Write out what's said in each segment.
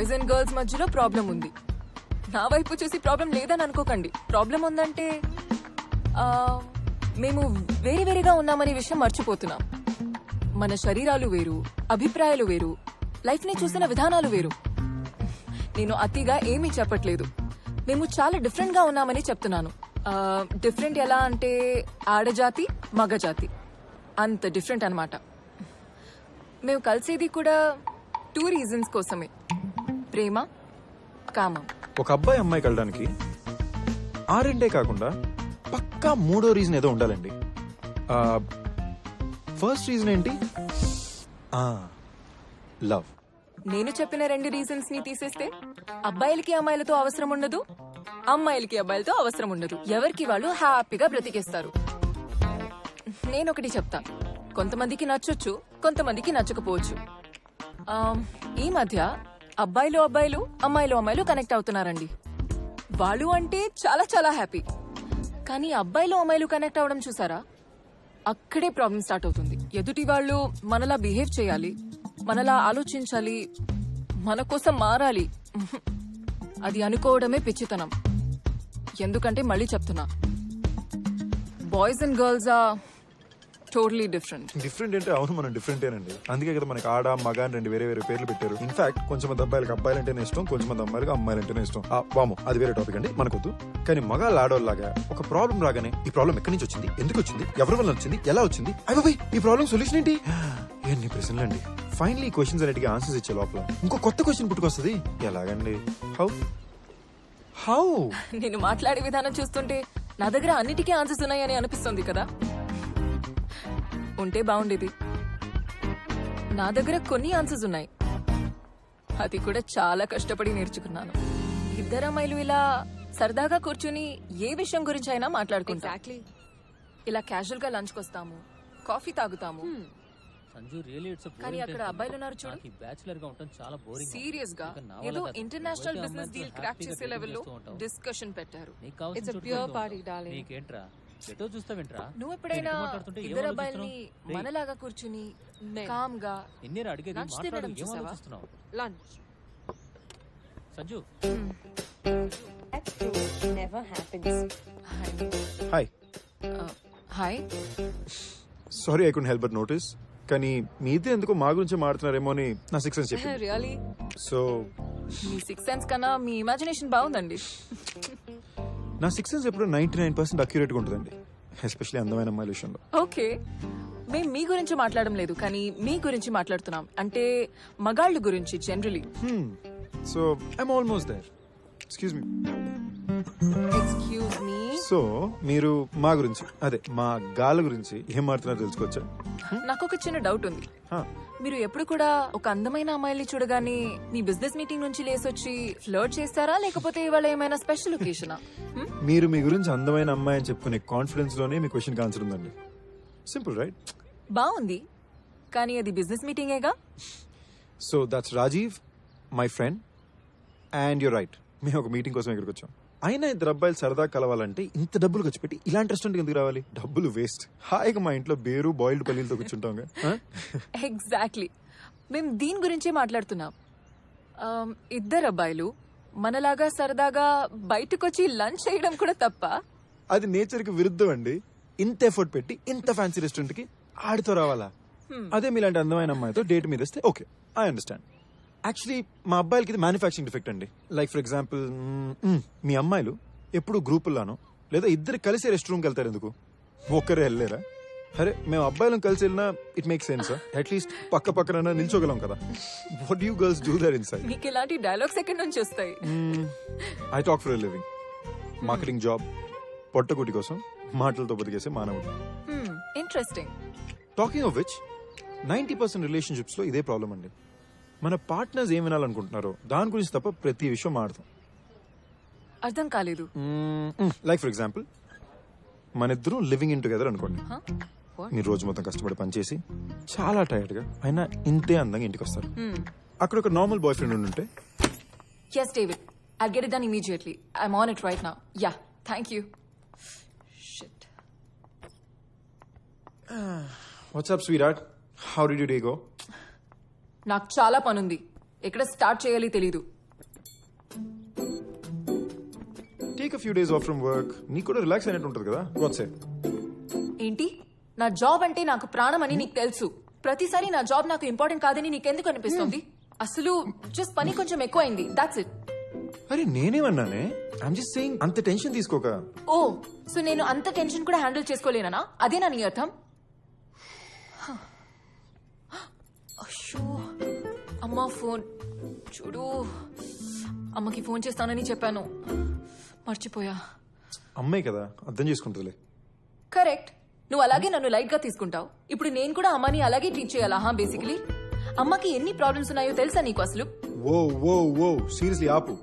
Boys and girls మధ్యలో problem ఉంది. నా వైపు చూసి ప్రాబ్లం లేదని అనుకోకండి. ప్రాబ్లం ఉందంటే మేము వేరే వేరేగా ఉన్నామనే విషయం మర్చిపోతున్నాం. మన శరీరాలు వేరు, అభిప్రాయాలు వేరు, లైఫ్ ని చూసిన విధానాలు వేరు. నేను అతిగా ఏమీ చెప్పట్లేదు. మేము చాలా డిఫరెంట్ గా ఉన్నామని చెప్తున్నాను. డిఫరెంట్ ఎలా అంటే ఆడజాతి మగజాతి అంత డిఫరెంట్ అన్నమాట. మేము కలిసేది కూడా 2 రీజన్స్ కోసమే, ప్రేమ కామం. ఒక అబ్బాయి అమ్మాయి కలడానికి ఆ రెండే కాకుండా పక్కా 3వ రీజన్ ఏదో ఉండాలండి. ఫస్ట్ రీజన్ ఏంటి? లవ్. నేను చెప్పిన 2 రీజన్స్ ని తీసేస్తే అబ్బాయిలకి అమ్మాయిలతో అవసరం ఉండదు, అమ్మాయిలకి అబ్బాయిలతో అవసరం ఉండదు. ఎవరికి వాళ్ళు హ్యాపీగా బ్రతికేస్తారు. నేనొకటి చెప్తా, కొంతమందికి నచ్చొచ్చు, కొంతమందికి నచ్చకపోవచ్చు. ఈ మధ్య అబ్బాయిలు అమ్మాయిలు కనెక్ట్ అవుతున్నారండి. వాళ్ళు అంటే చాలా చాలా హ్యాపీ. కానీ అబ్బాయిలు అమ్మాయిలు కనెక్ట్ అవడం చూసారా, అక్కడే ప్రాబ్లం స్టార్ట్ అవుతుంది. ఎదుటి వాళ్ళు మనలా బిహేవ్ చేయాలి, మనలా ఆలోచించాలి, మన కోసం మారాలి. అది అనుకోవడమే పిచ్చితనం. ఎందుకంటే మళ్ళీ చెప్తున్నా, boys and girls are totally different. Different అంటే అవును, మనం డిఫరెంటేనండి. అందుకే కదా మనకి ఆడ మగ అని 2 వేరే వేరే పేర్లు పెట్టారు. ఇన్ఫాక్ట్ కొంచెం మంది అబ్బాయిలకు అబ్బాయిలు అంటేనే ఇష్టం, కొంచెం మంది అమ్మాయిలకు అమ్మాయిలు అంటేనే ఇష్టం. వాము, అది వేరే టాపిక్ అండి, మనకొద్దు. కానీ మగాళ్ళు ఆడోళ్ళలాగా ఒక ప్రాబ్లం రాగానే ఈ ప్రాబ్లం ఎక్కడి నుంచి వచ్చింది, ఎందుకు వచ్చింది, ఎవరి వల్ల వచ్చింది, ఎలా వచ్చింది, అయ్యి ఈ ప్రాబ్లం సొల్యూషన్ ఏంటి, ఎన్ని ప్రశ్నలు అండి. ఫైనలీ క్వశ్చన్స్ అన్నిటికీ ఆన్సర్స్ ఇచ్చే లోపల ఇంకో కొత్త క్వశ్చన్ పుట్టుకొస్తుంది. ఎలాగండి? హౌ? నేను మాట్లాడే విధానం చూస్తుంటే నా దగ్గర అన్నిటికీ ఆన్సర్స్ ఉన్నాయని అనిపిస్తుంది కదా. ఉంటే బాగుండేది. నా దగ్గర కొన్ని ఆన్సర్స్ ఉన్నాయి, అది కూడా చాలా కష్టపడి నేర్చుకున్నాను. 2 అమ్మాయిలు ఇలా సరదాగా కూర్చుని ఏ విషయం గురించి అయినా మాట్లాడుకుంటాం. ఇలా క్యాజువల్ గా లంచ్ కొస్తాము, కాఫీ తాగుతాము. కానీ అక్కడ అబ్బాయిలు ఉన్నారు చూడు, సీరియస్ గా ఏదో ఇంటర్నేషనల్ బిజినెస్ డీల్ క్రాక్ చేసే లెవెల్లో డిస్కషన్ పెట్టారు. నువ్వు ఎప్పుడైనా 2 అబ్బాయిల్ని మనలాగా కూర్చుని కామ్ గా లంచ్ తినడం చూసావా? Hi. Hi. Sorry, I couldn't help but notice. కానీ మీతో ఎందుకో మా గురించి మాట్లాడుతున్నారేమో అని నా 6th సెన్స్ చెప్పింది. రియల్లీ? సో మీ 6th సెన్స్ కన్నా మీ ఇమాజినేషన్ బాగుందండి. నా 6th సెన్స్ ఎప్పుడు 99% అక్యురేట్ గా ఉంటుందండి, ఎస్పెషల్లీ అందమైన అమ్మాయిల విషయంలో. ఓకే, మేము మీ గురించి మాట్లాడడం లేదు, కానీ మీ గురించి మాట్లాడుతున్నాం. అంటే మగాళ్ళ గురించి generally. So I'm almost there. Excuse me. Excuse me. So మీరు మా గురించి, అదే మా గాళ్ళ గురించి ఏం మాట్లాడుతున్నారో తెలుసుకోవచ్చా? నాకు ఒక చిన్న డౌట్ ఉంది. మీరు ఎప్పుడు కూడా ఒక అందమైన అమ్మాయిని చూడగానే మీ బిజినెస్ మీటింగ్ నుంచి లేసొచ్చి ఫ్లర్ట్ చేస్తారా, లేకపోతే ఇవాళ ఏమైనా స్పెషల్ ఒకేషనా? మీరు మీ గురించి అందమైన అమ్మాయి అని చెప్పుకునే కాన్ఫిడెన్స్ లోనే మీ క్వశ్చన్ ఆన్సర్ ఉందండి. Simple, right? బాగుంది, కానీ అది బిజినెస్ మీటింగేగా. So that's Rajeev, my friend, and your right, మేము ఒక మీటింగ్ కోసం ఇక్కడికి వచ్చాం. అయినా 2 అబ్బాయిలు సరదా కలవాలంటే ఇంత డబ్బులు ఖర్చు పెట్టి ఇలాంటి రెస్టారెంట్ ఎందుకు రావాలి? డబ్బులు వేస్ట్. హాయిగా మా ఇంట్లో బేరు బాయిల్డ్ పల్లీలతో కూర్చుంటాం. ఎగ్జాక్ట్లీ, మేము దీని గురించే మాట్లాడుతున్నాం. 2 అబ్బాయిలు మనలాగా సరదాగా బయటకొచ్చి లంచ్ చేయడం కూడా తప్ప? అది నేచర్ కి విరుద్ధం అండి. ఇంత ఎఫర్ట్ పెట్టి ఇంత ఫ్యాన్సీ రెస్టారెంట్ కి ఆడితో రావాలా? అదే మీలాంటి అందమైన అమ్మాయితో డేట్ మీద వస్తే ఓకే, ఐ అండర్స్టాండ్. యాక్చువల్లీ మా అబ్బాయిలకి ఇది మ్యానుఫ్యాక్చరింగ్ డిఫెక్ట్ అండి. లైక్ ఫర్ ఎగ్జాంపుల్, మీ అమ్మాయిలు ఎప్పుడు గ్రూపుల్లానో లేదా 2 కలిసి రెస్ట్ రూమ్కి వెళ్తారు, ఎందుకు ఒక్కరే వెళ్ళలేరా? అరే మేము అబ్బాయిలను కలిసి వెళ్ళినా ఇట్ మేక్ సెన్స్. అట్లీస్ట్ పక్కన నిల్చోగలం కదా. What you girls do there inside? మీకు ఇలాంటి డైలాగ్స్ ఎక్కడి నుంచి వస్తాయి? I talk for a living. Marketing job, పొట్టకుటి కోసం మాటలతో బతికేసే మానవుడు. Interesting. Talking of which, 90% relationships లో ఇదే ప్రాబ్లం అండి. మన పార్ట్నర్స్ ఏం వినాలనుకుంటున్నారో దాని గురించి తప్ప ప్రతి విషయం మాడతాం. అర్థం కాలేదు. లైక్ ఫర్ ఎగ్జాంపుల్, మన ఇద్దరం లివింగ్ ఇన్ టుగెదర్ అనుకోండి. మీరు రోజు మొత్తం కష్టపడి పనిచేసి చాలా టైర్డ్ గా అయినా ఇంతే అందంగా ఇంటికి వస్తారు. అక్కడ ఒక నార్మల్ బాయ్ ఫ్రెండ్ ఉంటే, yes David, I'll get it done immediately. I'm on it right now. Yeah, thank you. Shit. What's up, sweetheart? How did your day go? నాకు చాలా పనుంది, ఎక్కడ స్టార్ట్ చేయాలి తెలీదు. Take few days of from work నీకు కూడా relax అయినట్టు ఉంటుంది కదా వాట్సే. ఏంటి నా జాబ్ అంటే నాకు ప్రాణం అని నీకు తెలుసు. ప్రతిసారి నా జాబ్ నాకు ఇంపార్టెంట్ కాదని నీకెందుకు అనిపిస్తుంది? అసలు జస్ట్ పని కొంచెం ఎక్కువైంది, దాట్స్ ఇట్. అరే నేనేమన్నానే, ఐఎమ్ జస్ట్ సేయింగ్ అంత టెన్షన్ తీసుకోక. ఓ సో నేను అంత టెన్షన్ కూడా హ్యాండిల్ చేసుకోలేనా? అదేనా నీ అర్థం? అయ్యో అమ్మా ఫోన్ చూడు. అమ్మకి ఫోన్ చేస్తానని చెప్పాను, మర్చిపోయా. అమ్మాయి కదా అర్థం చేసుకుంటుందిలే. కరెక్ట్, నువ్వు అలాగే నన్ను లైట్ గా తీసుకుంటావు. ఇప్పుడు నేను కూడా అమ్మని అలాగే ట్రీట్ చేయాలా? బేసికలీ అమ్మకి ఎన్ని ప్రాబ్లమ్స్ ఉన్నాయో తెలుసా నీకు అసలు? ఓ ఓ ఓ సీరియస్లీ ఆపు.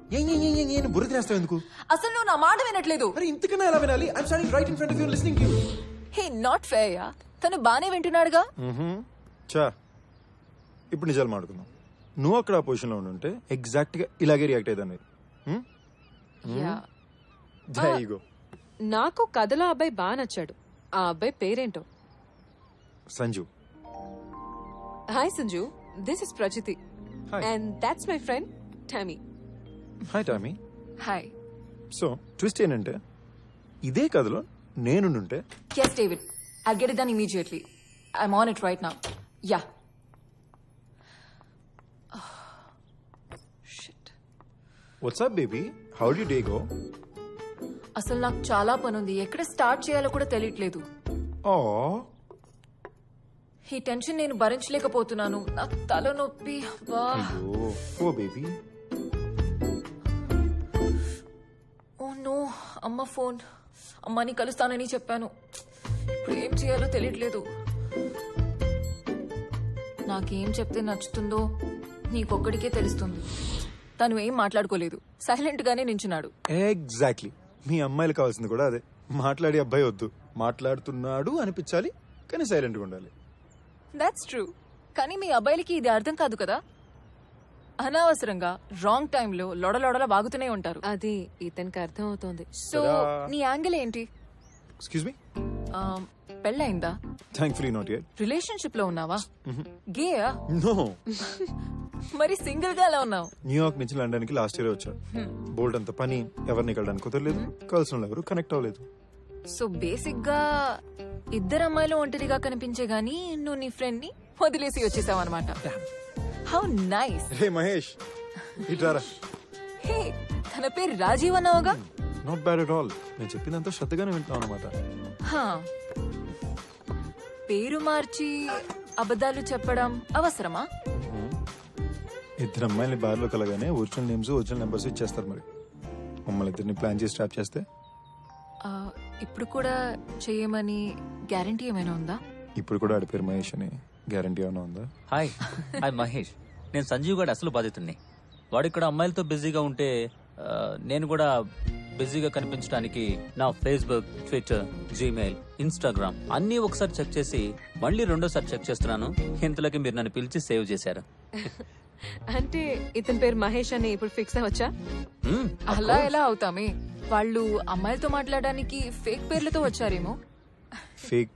బుర్ర తినేస్తావు ఎందుకు? అసలు నువ్వు నా మాట వినట్లేదు. మరి ఇంతకన్నా ఎలా వినాలి? I'm standing right in front of you listening to you. Hey not fair yeah. తను బానే వింటున్నాడుగా. చా ఇప్పుడు నిజాలు మాట్లాడుకుందాం. నువ్వు అక్కడ ఆ పొజిషన్ లో ఉంటే ఎగ్జాక్ట్ గా ఇలాగే రియాక్ట్ అయ్యేదాన్ని. Yeah. ఇగో నాకు కథలో అబ్బాయి బాగా నచ్చాడు. ఆ అబ్బాయి పేరేంటో? Sanju. Hi Sanju, this is Prajiti Hi. And that's my friend Tammy. Hi Tammy. Hi. So twist ఏంటంటే ఇదే కథలో నేనుంటే Yes, David. I'll get it done immediately. I'm on it right now. Yeah. Oh, shit. What's up baby, how the day go? అసలు నాకు చాలా పనుంది, ఎక్కడ start చేయాలో కూడా తెలియట్లేదు. ఓ ఈ టెన్షన్ నేను భరించలేకపోతున్నాను. నా తలనొప్పి. అబ్బా. అయ్యో ఓ బేబీ. ఓ నో, అమ్మ ఫోన్. అమ్మని కలుస్తానని చెప్పాను, ఇప్పుడు ఏం చేయాలో తెలియట్లేదు. నాకేం చెప్తే నచ్చుతుందో నీకొక్కడికే తెలుస్తుంది. తను ఏం మాట్లాడుకోలేదు, సైలెంట్ గానే నించున్నాడు. ఎగ్జాక్ట్లీ, మీ అమ్మాయిలు కావాల్సింది కూడా అదే. మాట్లాడే అబ్బాయి వద్దు, మాట్లాడుతున్నాడు అనిపించాలి కానీ సైలెంట్ గా ఉండాలి. That's true. కానీ మీ అబ్బాయిలకి ఇది అర్థం కాదు కదా. అనవసరంగా రాంగ్ టైంలో లొడలొడల వాగుతూనే ఉంటారు. అది ఇతనికి అర్థం అవుతోంది. సో నీ యాంగిల్ ఏంటి? Excuse me. పెళ్ళయిందా? Thankfully not yet. రిలేషన్షిప్ లో ఉన్నావా? గేయా? నో. మరి సింగిల్ గా ఎలా ఉన్నావు? న్యూయార్క్ నుంచి లండన్ కి లాస్ట్ ఇయర్ వచ్చా. బోల్డ్ అంత పని, ఎవరిని కలడానికి కుదరలేదు, కలిసిన వాళ్ళు ఎవరు కనెక్ట్ అవ్వలేదు. సో బేసిక్ గా ఇద్దరు అమ్మాయిలు ఒంటరిగా కనిపించే గానీ నువ్వు నీ ఫ్రెండ్ ని వదిలేసి వచ్చేసావు అనమాట. How nice. రే మహేష్, ఇటారా. హే, తన పేరు రాజీవ్ అన్నావుగా? Not bad at all. నేను చెప్పిందంతా శ్రద్ధగానే వింటాను అనమాట. హా. పేరు మార్చి అబద్ధాలు చెప్పడం అవసరమా? ఇద్దరు అమ్మాయిని బార్లో కలగానే ఒరిజినల్ నేమ్స్ ఒరిజినల్ నెంబర్స్ ఇచ్చేస్తారు. మరి మమ్మల్ని ఇద్దరిని ప్లాన్ చేసి ట్రాప్ చేస్తే ఇప్పుడు కూడా చేయమని గ్యారంటీ ఏమైనా ఉందా? ఇప్పుడు కూడా ఆడి పేరు మహేష్ అని గ్యారంటీ ఏమైనా ఉందా? హాయ్ మహేష్. నేను సంజీవ్ గారి అసలు బాధితుడిని. వాడు ఇక్కడ అమ్మాయిలతో బిజీగా ఉంటే నేను కూడా బిజీగా కనిపించడానికి నా ఫేస్బుక్, ట్విట్టర్, జీమెయిల్, ఇన్స్టాగ్రామ్ అన్నీ ఒకసారి చెక్ చేసి మళ్ళీ రెండోసారి చెక్ చేస్తున్నాను. ఇంతలోకి మీరు నన్ను పిలిచి సేవ్ చేశారు. అంటే ఇతని పేరు మహేష్ అని ఇప్పుడు ఫిక్స్ అవ్వచ్చా? అలా ఎలా అవుతామే? వాళ్ళు అమ్మాయిలతో మాట్లాడడానికి ఫేక్ పేర్లతో వచ్చారేమో. ఫేక్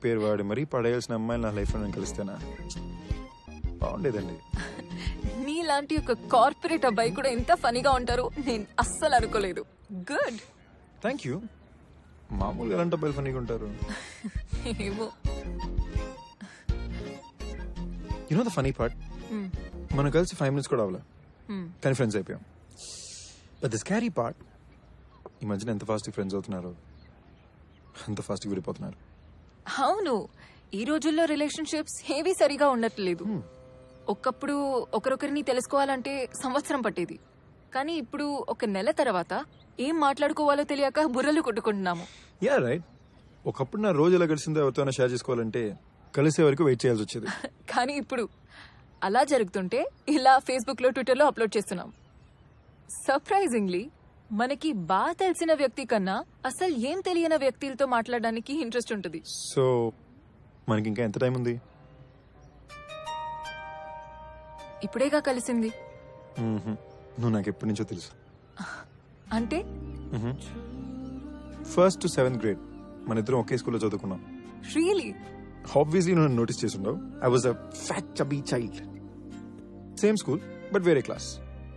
పేరు వాడి మరీ పడేయాల్సిన అమ్మాయిలు నా లైఫ్లో నేను కలిస్తేనా బాగుండేదండి. నీలాంటి ఒక కార్పొరేట్ అబ్బాయి కూడా ఎంత ఫనీగా ఉంటారు నేను అస్సలు అనుకోలేదు. గుడ్. Thank you. మామూలుగా ఎలాంటి అబ్బాయిలు ఫనీగా ఉంటారు? ఏమో. You know the funny part, మనం కలిసి 5 minutes కూడా అవ్వలే కానీ ఫ్రెండ్స్ అయిపోయాం. బట్ ద స్కారీ పార్ట్, ఈ మధ్యన ఎంత ఫాస్ట్ ఫ్రెండ్స్ అవుతున్నారు అంత ఫాస్ట్ విడిపోతున్నారు. అవును, ఈ రోజుల్లో రిలేషన్షిప్స్ ఏవి సరిగా ఉండట్లేదు. ఒకప్పుడు ఒకరొకరిని తెలుసుకోవాలంటే సంవత్సరం పట్టేది, కానీ ఇప్పుడు ఒక నెల తర్వాత ఏం మాట్లాడుకోవాలో తెలియక బుర్రలు కొట్టుకుంటున్నాము. Yeah right. ఒకప్పుడు నా రోజు ఎలా గడిచిందో ఎవరితోనో షేర్ చేసుకోవాలంటే కలిసే వరకు వెయిట్ చేయాల్సి వచ్చేది. కానీ ఇప్పుడు అలా జరుగుతుంటే ఇలా ఫేస్బుక్ లో, ట్విట్టర్ లో అప్లోడ్ చేస్తున్నాం. సర్ప్రైజింగ్లీ మనకి బాగా తెలిసిన వ్యక్తి కన్నా అసలు ఏం తెలియని వ్యక్తులతో మాట్లాడడానికి ఇంట్రెస్ట్ ఉంటుంది. సో మనకి ఇంకా ఎంత టైం ఉంది? ఇప్పుడేగా కలిసింది. నువ్వు నాకు ఎప్పటి నుంచో తెలుసు. అంటే 1st to 7th grade మన ఇద్దరం ఒకే స్కూల్లో చదువుకున్నాం. రియలీ? ఆబ్వియస్లీ నువ్వు నోటీస్ చేస్తుండవు. I was a fat chubby child. Same school but వేరే class.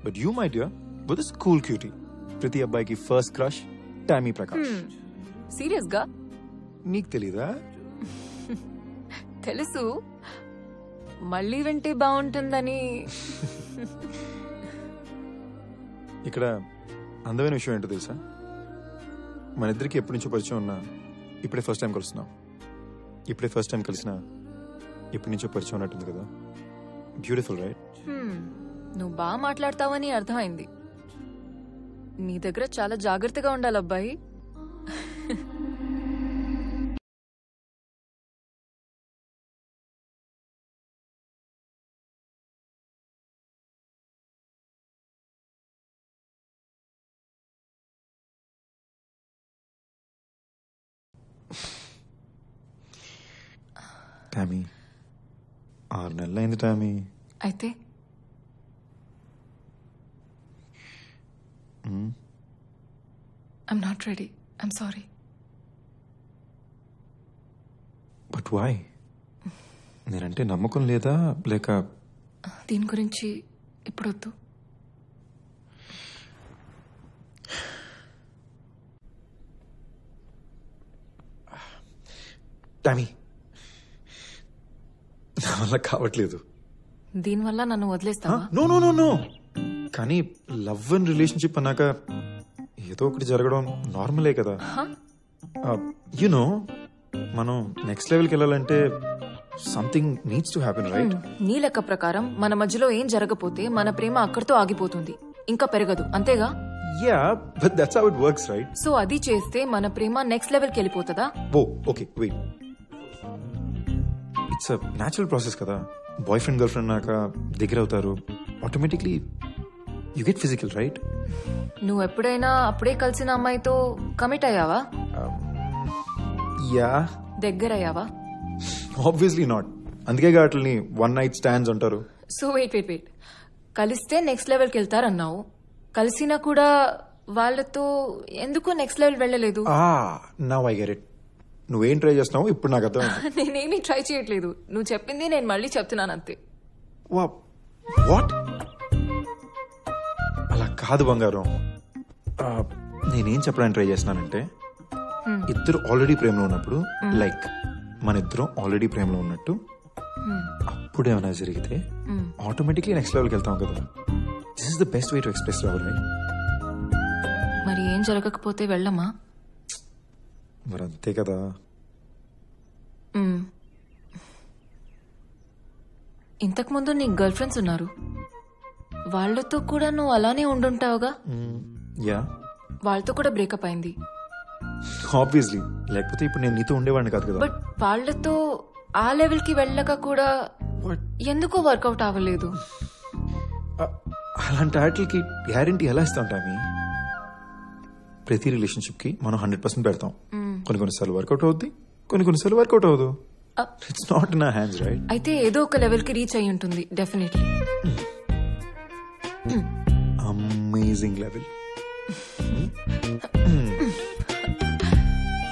But you my dear were the school cutie. ప్రతి అబ్బాయికి first crush Tammy Prakash. Serious గా? నీకు తెలీదా? తెలుసు, మళ్ళీ వింటే బాగుంటుందని. ఇక్కడ అందమైన విషయం ఏంటో తెలుసా? మన ఇద్దరికి ఎప్పటి నుంచో పరిచయం ఉన్నా ఇప్పుడే ఫస్ట్ టైం కలుస్తున్నాం. ఇప్పుడే ఫస్ట్ టైం కలిసినా ఎప్పటి నుంచో పరిచయం ఉన్నట్టుంది కదా. Beautiful right? నువ్వు బాగా మాట్లాడతావని అర్థమైంది. నీ దగ్గర చాలా జాగ్రత్తగా ఉండాలి అబ్బాయి. టామీ 6 నెలలైంది టామీ. అయితే I'm not ready. I'm sorry. But why? నేనంటే నమ్మకం లేదా లేక? దీని గురించి ఇప్పుడొద్దు. టామీ నా వల్ల కావట్లేదు. దీనివల్ల నన్ను వదిలేస్తావా? No no no no. కానీ లవ్ అండ్ రిలేషన్షిప్ అన్నాక ఏదో ఒకటి జరగడం నార్మలే కదా. యునో మనం నెక్స్ట్ లెవెల్కి వెళ్ళాలంటే something needs to happen right? నీ లెక్క ప్రకారం మన మధ్యలో ఏం జరగపోతే మన ప్రేమ అక్కడితో ఆగిపోతుంది, ఇంకా పెరగదు, అంతేగా? Yeah but that's how it works right? So అది చేస్తే మన ప్రేమ నెక్స్ట్ లెవెల్కి వెళ్ళిపోతుందా? Oh okay wait. It's a natural process కదా. బాయ్ ఫ్రెండ్ గర్ల్ ఫ్రెండ్ నాక దగ్గర అవుతారు, automatically you get physical right? నువ్వు ఎప్పుడైనా అప్పుడే కలిసిన అమ్మాయితో కమిట్ అయ్యావా? యా. దగ్గర అయ్యావా? Obviously not. అందుకే వాటిని 1 night stands అంటారు. సో వెయిట్ కలిస్తే నెక్స్ట్ లెవెల్కి వెళ్తారన్నావు, కలిసినా కూడా వాళ్ళతో ఎందుకు నెక్స్ట్ లెవెల్ వెళ్ళలేదు? Now I get it. నువ్వేం ట్రై చేస్తున్నావు ఇప్పుడు నాకు అర్థం. నేనేమి ట్రై చేయట్లేదు, నువ్వు చెప్పింది నేను మళ్ళీ చెప్తున్నాను అంతే. వాట్? అలా కాదు బంగారం. నేనేం చెప్పడానికి ట్రై చేస్తున్నానంటే ఇద్దరు ఆల్రెడీ ప్రేమలో ఉన్నప్పుడు, లైక్ మన ఇద్దరం ఆల్రెడీ ప్రేమలో ఉన్నట్టు, అప్పుడు ఏమైనా జరిగితే ఆటోమేటిక్లీ నెక్స్ట్ లెవెల్కి వెళ్తాం కదా. This is the best way to express love right? మరి ఏం జరగకపోతే వెళ్ళమా? మరి అంతే కదా. ఇంతకుముందు నీ గర్ల్ ఫ్రెండ్స్ ఉన్నారు, వాళ్ళతో కూడా నువ్వు అలానే ఉండుంటావుగా. యా. వాళ్ళతో కూడా బ్రేకప్ అయింది. ఆబ్వియస్లీ, లేకపోతే ఇప్పుడు నేను నీతో ఉండేవాడిని కాదు కదా. బట్ వాళ్ళతో ఆ లెవెల్ కి వెళ్ళక కూడా ఎందుకు వర్కౌట్ అవ్వలేదు? అలాంటి వాటికి గ్యారంటీ ఎలా ఇస్తాం టామీ? ప్రతి రిలేషన్షిప్ కి మనం 100% పెడతాం. కొన్నిసార్లు వర్కౌట్ అవుద్ది, కొన్నిసార్లు వర్కౌట్ అవ్వదు. It's not in our hands right? అయితే ఏదో ఒక లెవెల్ కి రీచ్ అయి ఉంటుంది డెఫినెట్లీ. Amazing level.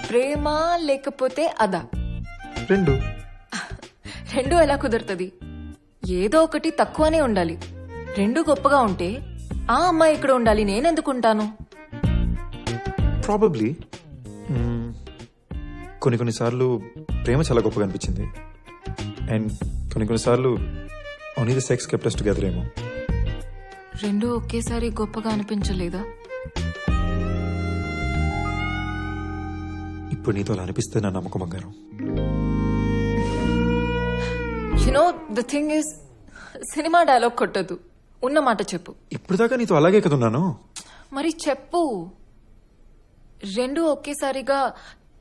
ప్రేమ లేకపోతే అదా? రెండు. రెండు ఎలా కుదురుతుంది? ఏదో ఒకటి తక్కువనే ఉండాలి. రెండు గొప్పగా ఉంటే ఆ అమ్మాయి ఇక్కడ ఉండాలి, నేనెందుకుంటాను? ప్రాబబ్లీ కొన్నిసార్లు ప్రేమ చాలా గొప్పగా అనిపించింది, అండ్ కొన్నిసార్లు only the sex kept us together ఏమో. రెండు ఒకేసారి గొప్పగా అనిపించలేదా? ఇప్పుడు నీతో అలా అనిపిస్తే నా నమ్మకం బంగారం. You know the thing is, cinema dialogue కొట్టద్దు, ఉన్న మాట చెప్పు. ఇప్పుడు దాకా నీతో అలాగే కదున్నాను. మరి చెప్పు. రెండు ఒకేసారిగా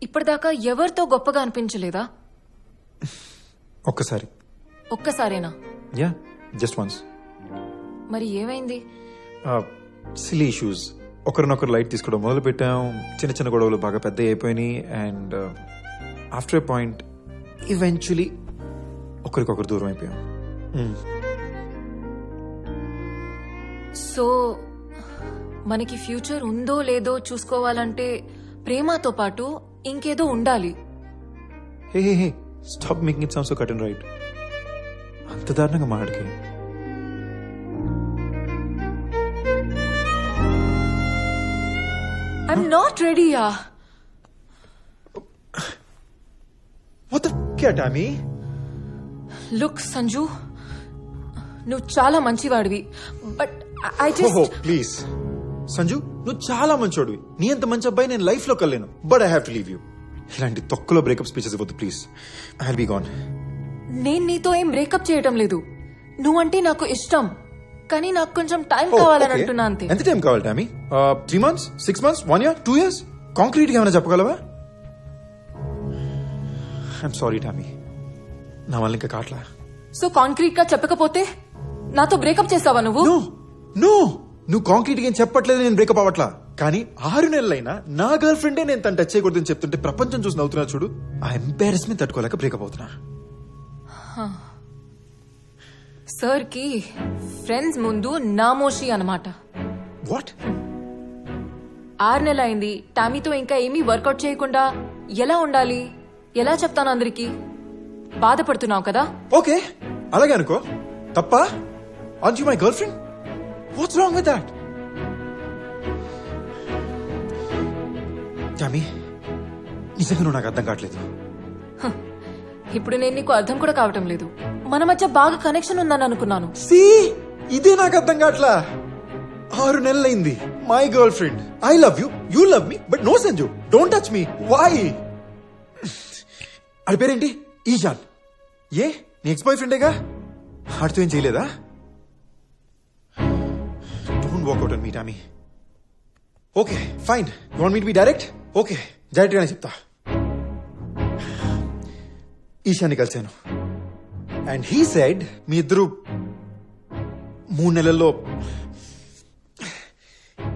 ఇప్పటిదాకా ఎవరితో గొప్పగా అనిపించలేదా? ఒక్కసారి. ఒక్కసారేనా? Yeah, just once. మరి ఏమైంది? Silly issues. ఒకరినొకరు లైట్ తీసుకోవడం మొదలు పెట్టాం. చిన్న చిన్న గొడవలు బాగా పెద్ద అయిపోయినాయి, and after a point eventually ఒకరికొకరు దూరం అయిపోయాం. సో మనకి ఫ్యూచర్ ఉందో లేదో చూసుకోవాలంటే ప్రేమతో పాటు ఇంకేదో ఉండాలి. Hey hey hey, stop making it sound so cut and right. అంత దారుణంగా మాట్లాడికే. ఐఎమ్ నాట్ రెడీయా. What the fuck, Tammy? Look Sanju, నువ్వు చాలా మంచివాడివి, but I just please Sanju, నువ్వు చాలా మంచోడివి. నీ అంత మంచి అబ్బాయి నేను లైఫ్ లో కలేను, but I have to leave you. ఇలాంటి తొక్కలో బ్రేకప్ స్పీచెస్ ఇవ్వద్దు please. I will be gone. నేను నీతో ఏం బ్రేకప్ చేయటం లేదు. నువ్వంటే నాకు ఇష్టం, కానీ నాకు కొంచెం టైం కావాలని అంటున్నా అంతే. ఎంత టైం కావాలి Tommy? 3 months, 6 months, 1 year, 2 years? Concrete గా ఏమైనా చెప్పగలవా? ఐఎమ్ సారీ టామీ, నా వల్ల ఇంకా కాట్లా. సో కాంక్రీట్ గా చెప్పకపోతే నాతో బ్రేకప్ చేస్తావా నువ్వు? నో, నువ్వు కాంక్రీట్ గా ఏం చెప్పట్లేదు, నేను బ్రేకప్ అవ్వట్లా. కానీ 6 నెలలైనా నా గర్ల్ ఫ్రెండే నేను తను టచ్ చేయకూడదని చెప్తుంటే ప్రపంచం చూసి నవ్వుతున్నా చూడు. ఆ ఎంబారెస్మెంట్ తట్టుకోలేక బ్రేకప్ అవుతున్నా. సార్ కి ఫ్రెండ్స్ ముందు నామోషి అన్నమాట. వాట్? 6 నెలలు అయింది, టామీతో ఇంకా ఏమీ వర్కౌట్ చేయకుండా ఎలా ఉండాలి? ఎలా చెప్తాను అందరికి? బాధపడుతున్నావు కదా? ఓకే, అలాగే అనుకో. తప్ప? Art you my girl friend? What's wrong with that? Tommy, నిజంగా నువ్వు నాకు అర్థం కావట్లేదు. ఇప్పుడు నేను నీకు అర్థం కూడా కావటం లేదు. మన మధ్య బాగా కనెక్షన్ ఉందని అనుకున్నాను. సి, ఇదే నాకు అర్థం కావట్లా. 6 నెలలైంది. My girlfriend, I love you, you love me, but no Sanju, don't touch me. Why? అది పేరేంటి? ఈశాన్. ఏ, నీ ఎక్స్ బాయ్ ఫ్రెండేగా? ఆడితో ఏం చేయలేదా? Don't walk out on me Tommy. Okay fine, you want me to be direct? Okay, direct గానే చెప్తా. ఈశాన్ని కలిశాను, and he said me ఇద్దరు 3 నెలల్లో.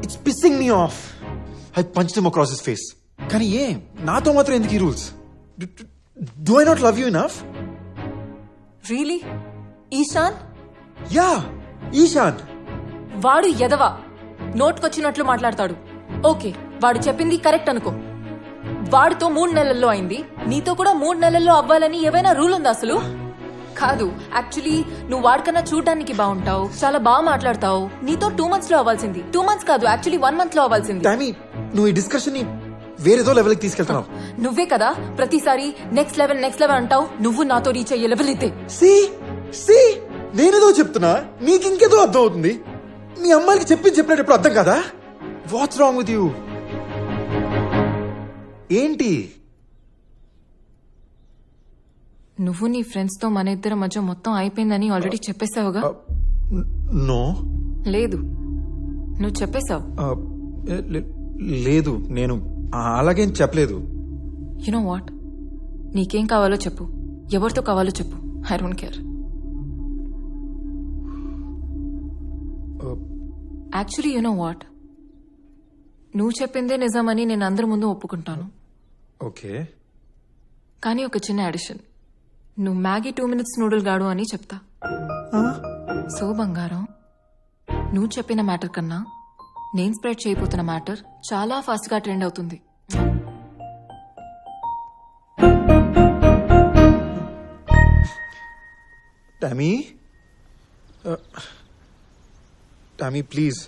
It's pissing me off. I punched him across his face. కానీ ఏం, నాతో మాత్రం ఎందుకు ఈ rules? Do I not love you enough? Really? Ishan? Yeah, Ishan. వాడు ఎదవా, నోట్కొచ్చినట్లు మాట్లాడతాడు. ఓకే, వాడు చెప్పింది కరెక్ట్ అనుకో. వాడితో 3 నెలల్లో అయింది, నీతో కూడా 3 నెలల్లో అవ్వాలని ఏవైనా రూల్ ఉందా అసలు? కాదు, యాక్చువల్లీ నువ్వు వాడికన్నా చూడడానికి బాగుంటావు, చాలా బాగా మాట్లాడతావు. నీతో 2 months లో అవ్వాల్సింది 2 months కాదు, యాక్చువల్లీ 1 month లో అవ్వాల్సింది. టామీ, నువ్వు ఈ డిస్కషన్ ని వేరేదో లెవెల్కి తీసుకెళ్తున్నావు. నువ్వే కదా ప్రతిసారి నెక్స్ట్ లెవెల్ అంటావు. నువ్వు నాతో రీచ్ అయ్యే లెవెల్ ఇదే. సి, నేనేదో చెప్తున్నా, నీకు ఇంకేదో అర్థం అవుతుంది. మీ అమ్మాయికి చెప్పినప్పుడు అర్థం కదా? What's wrong with you? ఏంటి? నువ్వు నీ ఫ్రెండ్స్ తో మన ఇద్దరి మధ్య మొత్తం అయిపోయిందని ఆల్రెడీ చెప్పేశావుగా? నో, లేదు, నువ్వు చెప్పేశావు. లేదు, నేను అలాగేం చెప్పలేదు. యు నో వాట్, నీకేం కావాలో చెప్పు, ఎవరితో కావాలో చెప్పు. I don't care. Actually you know what, నువ్వు చెప్పిందే నిజమని నేను అందరి ముందు ఒప్పుకుంటాను. ఓకే, కానీ ఒక చిన్న అడిషన్. నువ్వు మ్యాగీ 2 minutes నూడిల్ గాడు అని చెప్తా. సో బంగారం, నువ్వు చెప్పిన మ్యాటర్ కన్నా నేను స్ప్రెడ్ చేయబోతున్న మ్యాటర్ చాలా ఫాస్ట్ గా ట్రెండ్ అవుతుంది. టామీ టామీ ప్లీజ్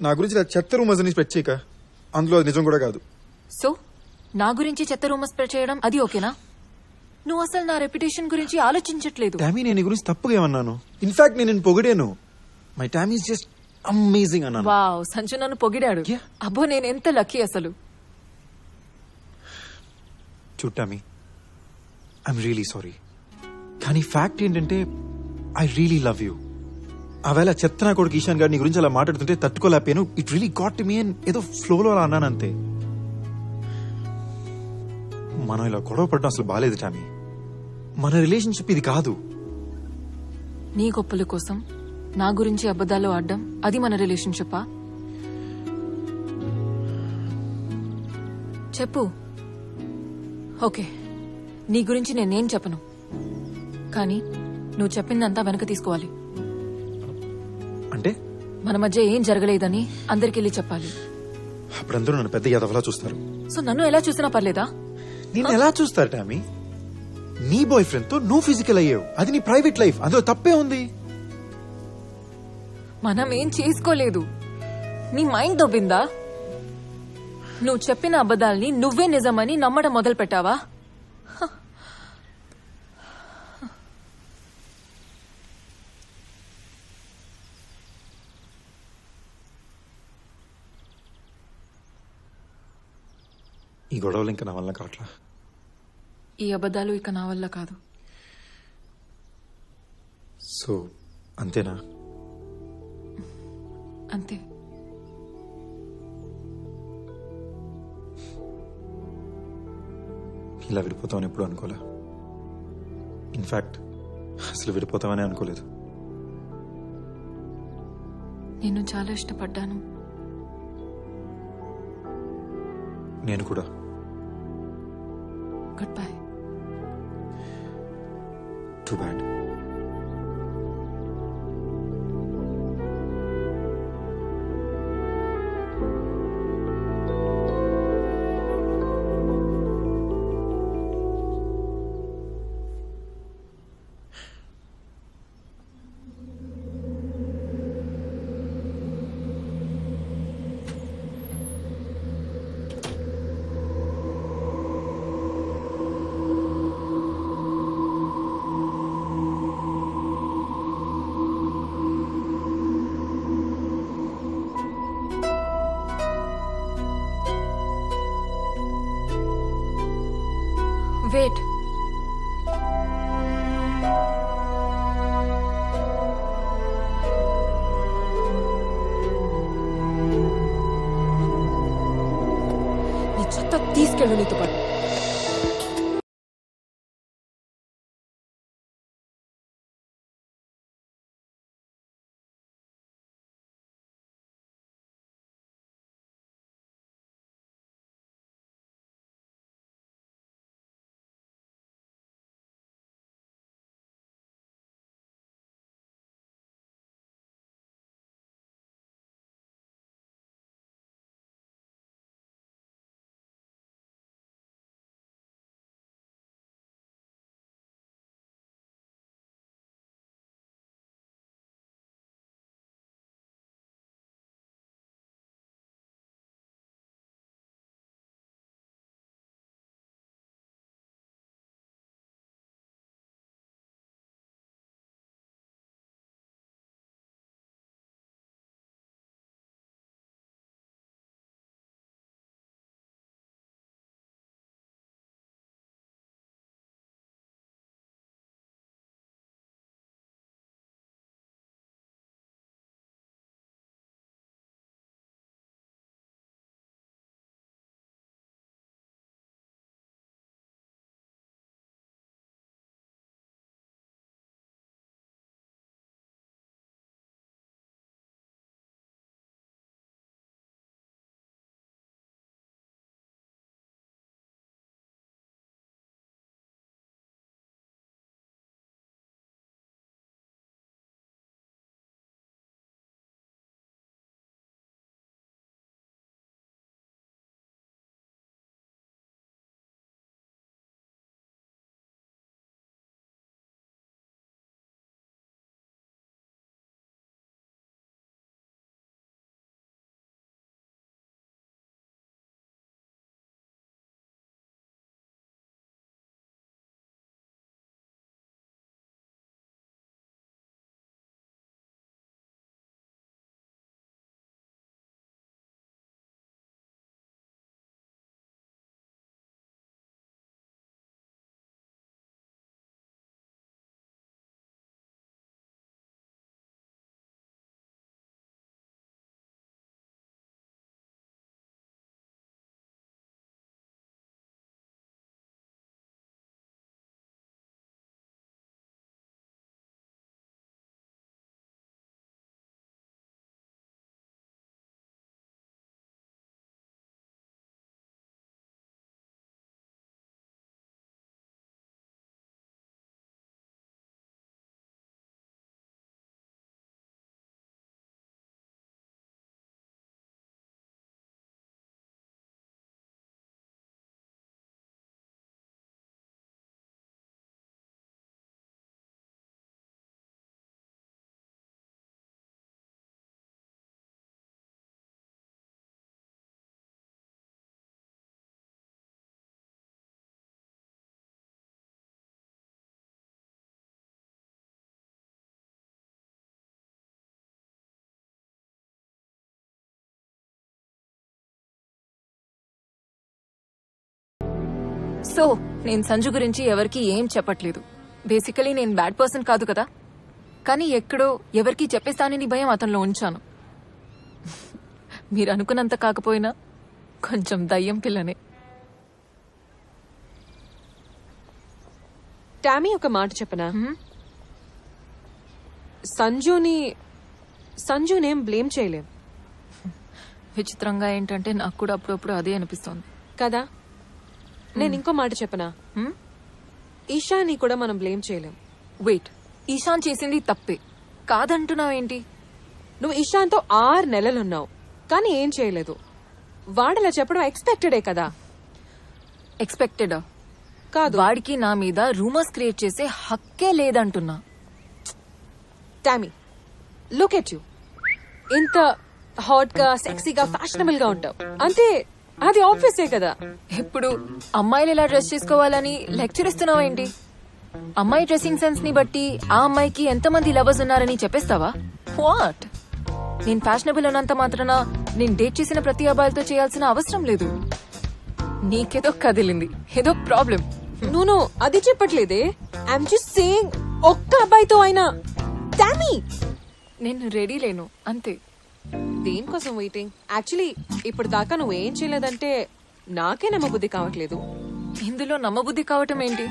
నా గురించి ఇలా చెత్త రూమర్స్ అని స్ప్రెడ్ చేయక. అందులో అది నిజం కూడా కాదు. సో నా గురించి చెత్త రూమర్స్ స్ప్రెడ్ చేయడం అది ఓకేనా? నువ్వు అసలు నా రెప్యుటేషన్ గురించి ఆలోచించట్లేదు. టామీ నేను నీ గురించి తప్పుగా ఏమన్నాను? ఇన్ఫాక్ట్ నేను పొగిడాను. My Tammy is just amazing అన్నాను. వావ్, సంజు నన్ను పొగిడాడు. Yeah. అబ్బో, నేను ఎంత లక్కీ అసలు. చూడు టామీ, ఐఎమ్ రియలీ సారీ. కానీ ఫ్యాక్ట్ ఏంటంటే ఐ రియలీ లవ్ యూ. ఆవేళ చెత్త నా కొడుకు ఈశాన్ గారు నీ గురించి అలా మాట్లాడుతుంటే తట్టుకోలేకపోయాను. ఇట్ రియలీ గాట్ మీ అని ఏదో ఫ్లోలో అలా అన్నాను అంతే. మనం ఇలా గొడవ పడడం అసలు బాలేదు టామీ. మన రిలేషన్షిప్ ఇది కాదు. నీ గొప్పల కోసం నా గురించి అబద్ధాలు ఆడడం అది మన రిలేషన్షిప్పా? చెప్పు. ఓకే, నీ గురించి నేనేం చెప్పను, కానీ నువ్వు చెప్పిందంతా వెనక తీసుకోవాలి. అంటే మన మధ్య ఏం జరగలేదని అందరికెళ్ళి చెప్పాలి. అప్పుడందరూ నన్ను పెద్ద యాదవలా చూస్తారు. సో నన్ను ఎలా చూసినా పర్లేదా? నేను ఎలా చూస్తారు టామీ? నీ బాయ్ ఫ్రెండ్ తో నువ్వు ఫిజికల్ అయ్యావు, అది నీ ప్రైవేట్ లైఫ్, అందులో తప్పే ఉంది. మనం ఏం చేసుకోలేదు. నీ మైండ్ దొబ్బిందా? నువ్వు చెప్పిన అబద్ధాల్ని నువ్వే నిజమని నమ్మడం మొదలు పెట్టావా? ఈ గొడవలు ఇంకా నా వల్ల కావట్లా. ఈ అబద్ధాలు ఇక నా వల్ల కాదు. సో అంతేనా? అంతే. ఇలా విడిపోతామని ఎప్పుడు అనుకోలే. ఇన్ఫాక్ట్ అసలు విడిపోతామని అనుకోలేదు. నేను చాలా ఇష్టపడ్డాను. నేను కూడా. Good bye. Too bad. Wait. నీ చెత్త తీసుకెళ్ళు నీతో పాటు. సో నేను సంజు గురించి ఎవరికి ఏం చెప్పట్లేదు. బేసికలీ నేను బ్యాడ్ పర్సన్ కాదు కదా, కానీ ఎక్కడో ఎవరికి చెప్పేస్తానని భయం అతనిలో ఉంచాను. మీరు అనుకున్నంత కాకపోయినా కొంచెం దయ్యం పిల్లనే. టామీ ఒక మాట చెప్పనా? సంజునేం బ్లేమ్ చేయలేం విచిత్రంగా ఏంటంటే నాకు కూడా అప్పుడప్పుడు అదే అనిపిస్తోంది కదా. నేను ఇంకో మాట చెప్పనా? ఈషాని కూడా మనం బ్లేమ్ చేయలేం. వెయిట్, ఈశాన్ చేసింది తప్పే కాదంటున్నావేంటి? నువ్వు ఈషాన్తో 6 నెలలున్నావు కానీ ఏం చేయలేదు. వాడలా చెప్పడం ఎక్స్పెక్టెడే కదా. ఎక్స్పెక్టెడా కాదు. వాడికి నా మీద రూమర్స్ క్రియేట్ చేసే హక్కే లేదంటున్నా. Tammy, look at you. ఇంత హాట్ గా, సెక్సీగా, ఫ్యాషనబుల్ గా ఉంటావు అంటే అది ఆబ్వియసే కదా. ఇప్పుడు అమ్మాయిలు ఎలా డ్రెస్ చేసుకోవాలని లెక్చర్ ఇస్తున్నావేంటి? అమ్మాయి డ్రెస్సింగ్ సెన్స్ ని బట్టి ఆ అమ్మాయికి ఎంతమంది లవర్స్ ఉన్నారని చెప్పేస్తావా? వాట్? నేను ఫ్యాషనబుల్ ఉన్నంత మాత్రాన నేను డేట్ చేసిన ప్రతి అబ్బాయిలతో చేయాల్సిన అవసరం లేదు. నీకేదో కదిలింది, ఏదో ప్రాబ్లం. నువ్వు అది చెప్పట్లేదే. ఐఎమ్ జస్ట్ సేయింగ్ ఒక్క అబ్బాయితో అయినా. టామీ, నేను రెడీ లేను అంతే. దేనికోసం వెయిటింగ్? యాక్చువల్లీ ఇప్పుడు దాకా నువ్వేం చేయలేదంటే నాకే నమ్మబుద్ధి కావట్లేదు. ఇందులో నమ్మబుద్ధి కావటం ఏంటి?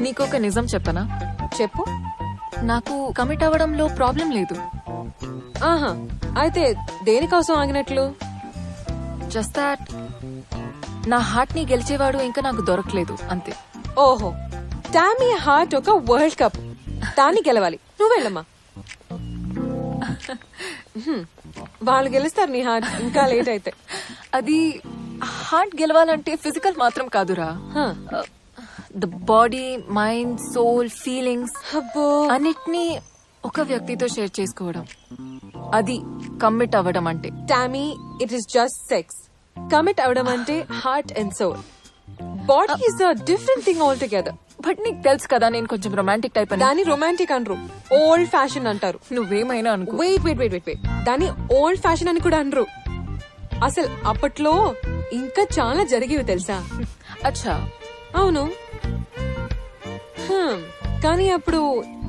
నీకొక నిజం చెప్పనా? చెప్పు. నాకు కమిట్ అవ్వడంలో ప్రాబ్లం లేదు. ఆహా, అయితే దేనికోసం ఆగినట్లు? జస్ట్ దాట్ నా హార్ట్ ని గెలిచేవాడు ఇంకా నాకు దొరకలేదు అంతే. ఓహో, టామీ హార్ట్ ఒక వరల్డ్ కప్, దాన్ని గెలవాలి. నువ్వు వెళ్ళమ్మా. వాళ్ళు గెలుస్తారు నీ హార్ట్, ఇంకా లేట్ అయితే. అది హార్ట్ గెలవాలంటే ఫిజికల్ మాత్రం కాదురా. The body, mind, soul, feelings అబ్బో, అన్నిటినీ ఒక వ్యక్తితో షేర్ చేసుకోవడం, అది కమిట్ అవ్వడం అంటే. Tommy, it is just sex. Commit అవడం అంటే heart and soul. Body is a different thing altogether. But నీకు తెలుసు కదా నేను కొంచెం రొమాంటిక్ టైప్ అని. దాన్ని రొమాంటిక్ అనరు, ఓల్డ్ ఫ్యాషన్ అంటారు. నువ్వేమైనా అనుకో. వెయిట్ వెయిట్ వెయిట్ వెయిట్, దాన్ని ఓల్డ్ ఫ్యాషన్ అని కూడా అనరు. అసలు అప్పట్లో ఇంకా చాలా జరిగేవి తెలుసా? అచ్చా, అవును. కానీ అప్పుడు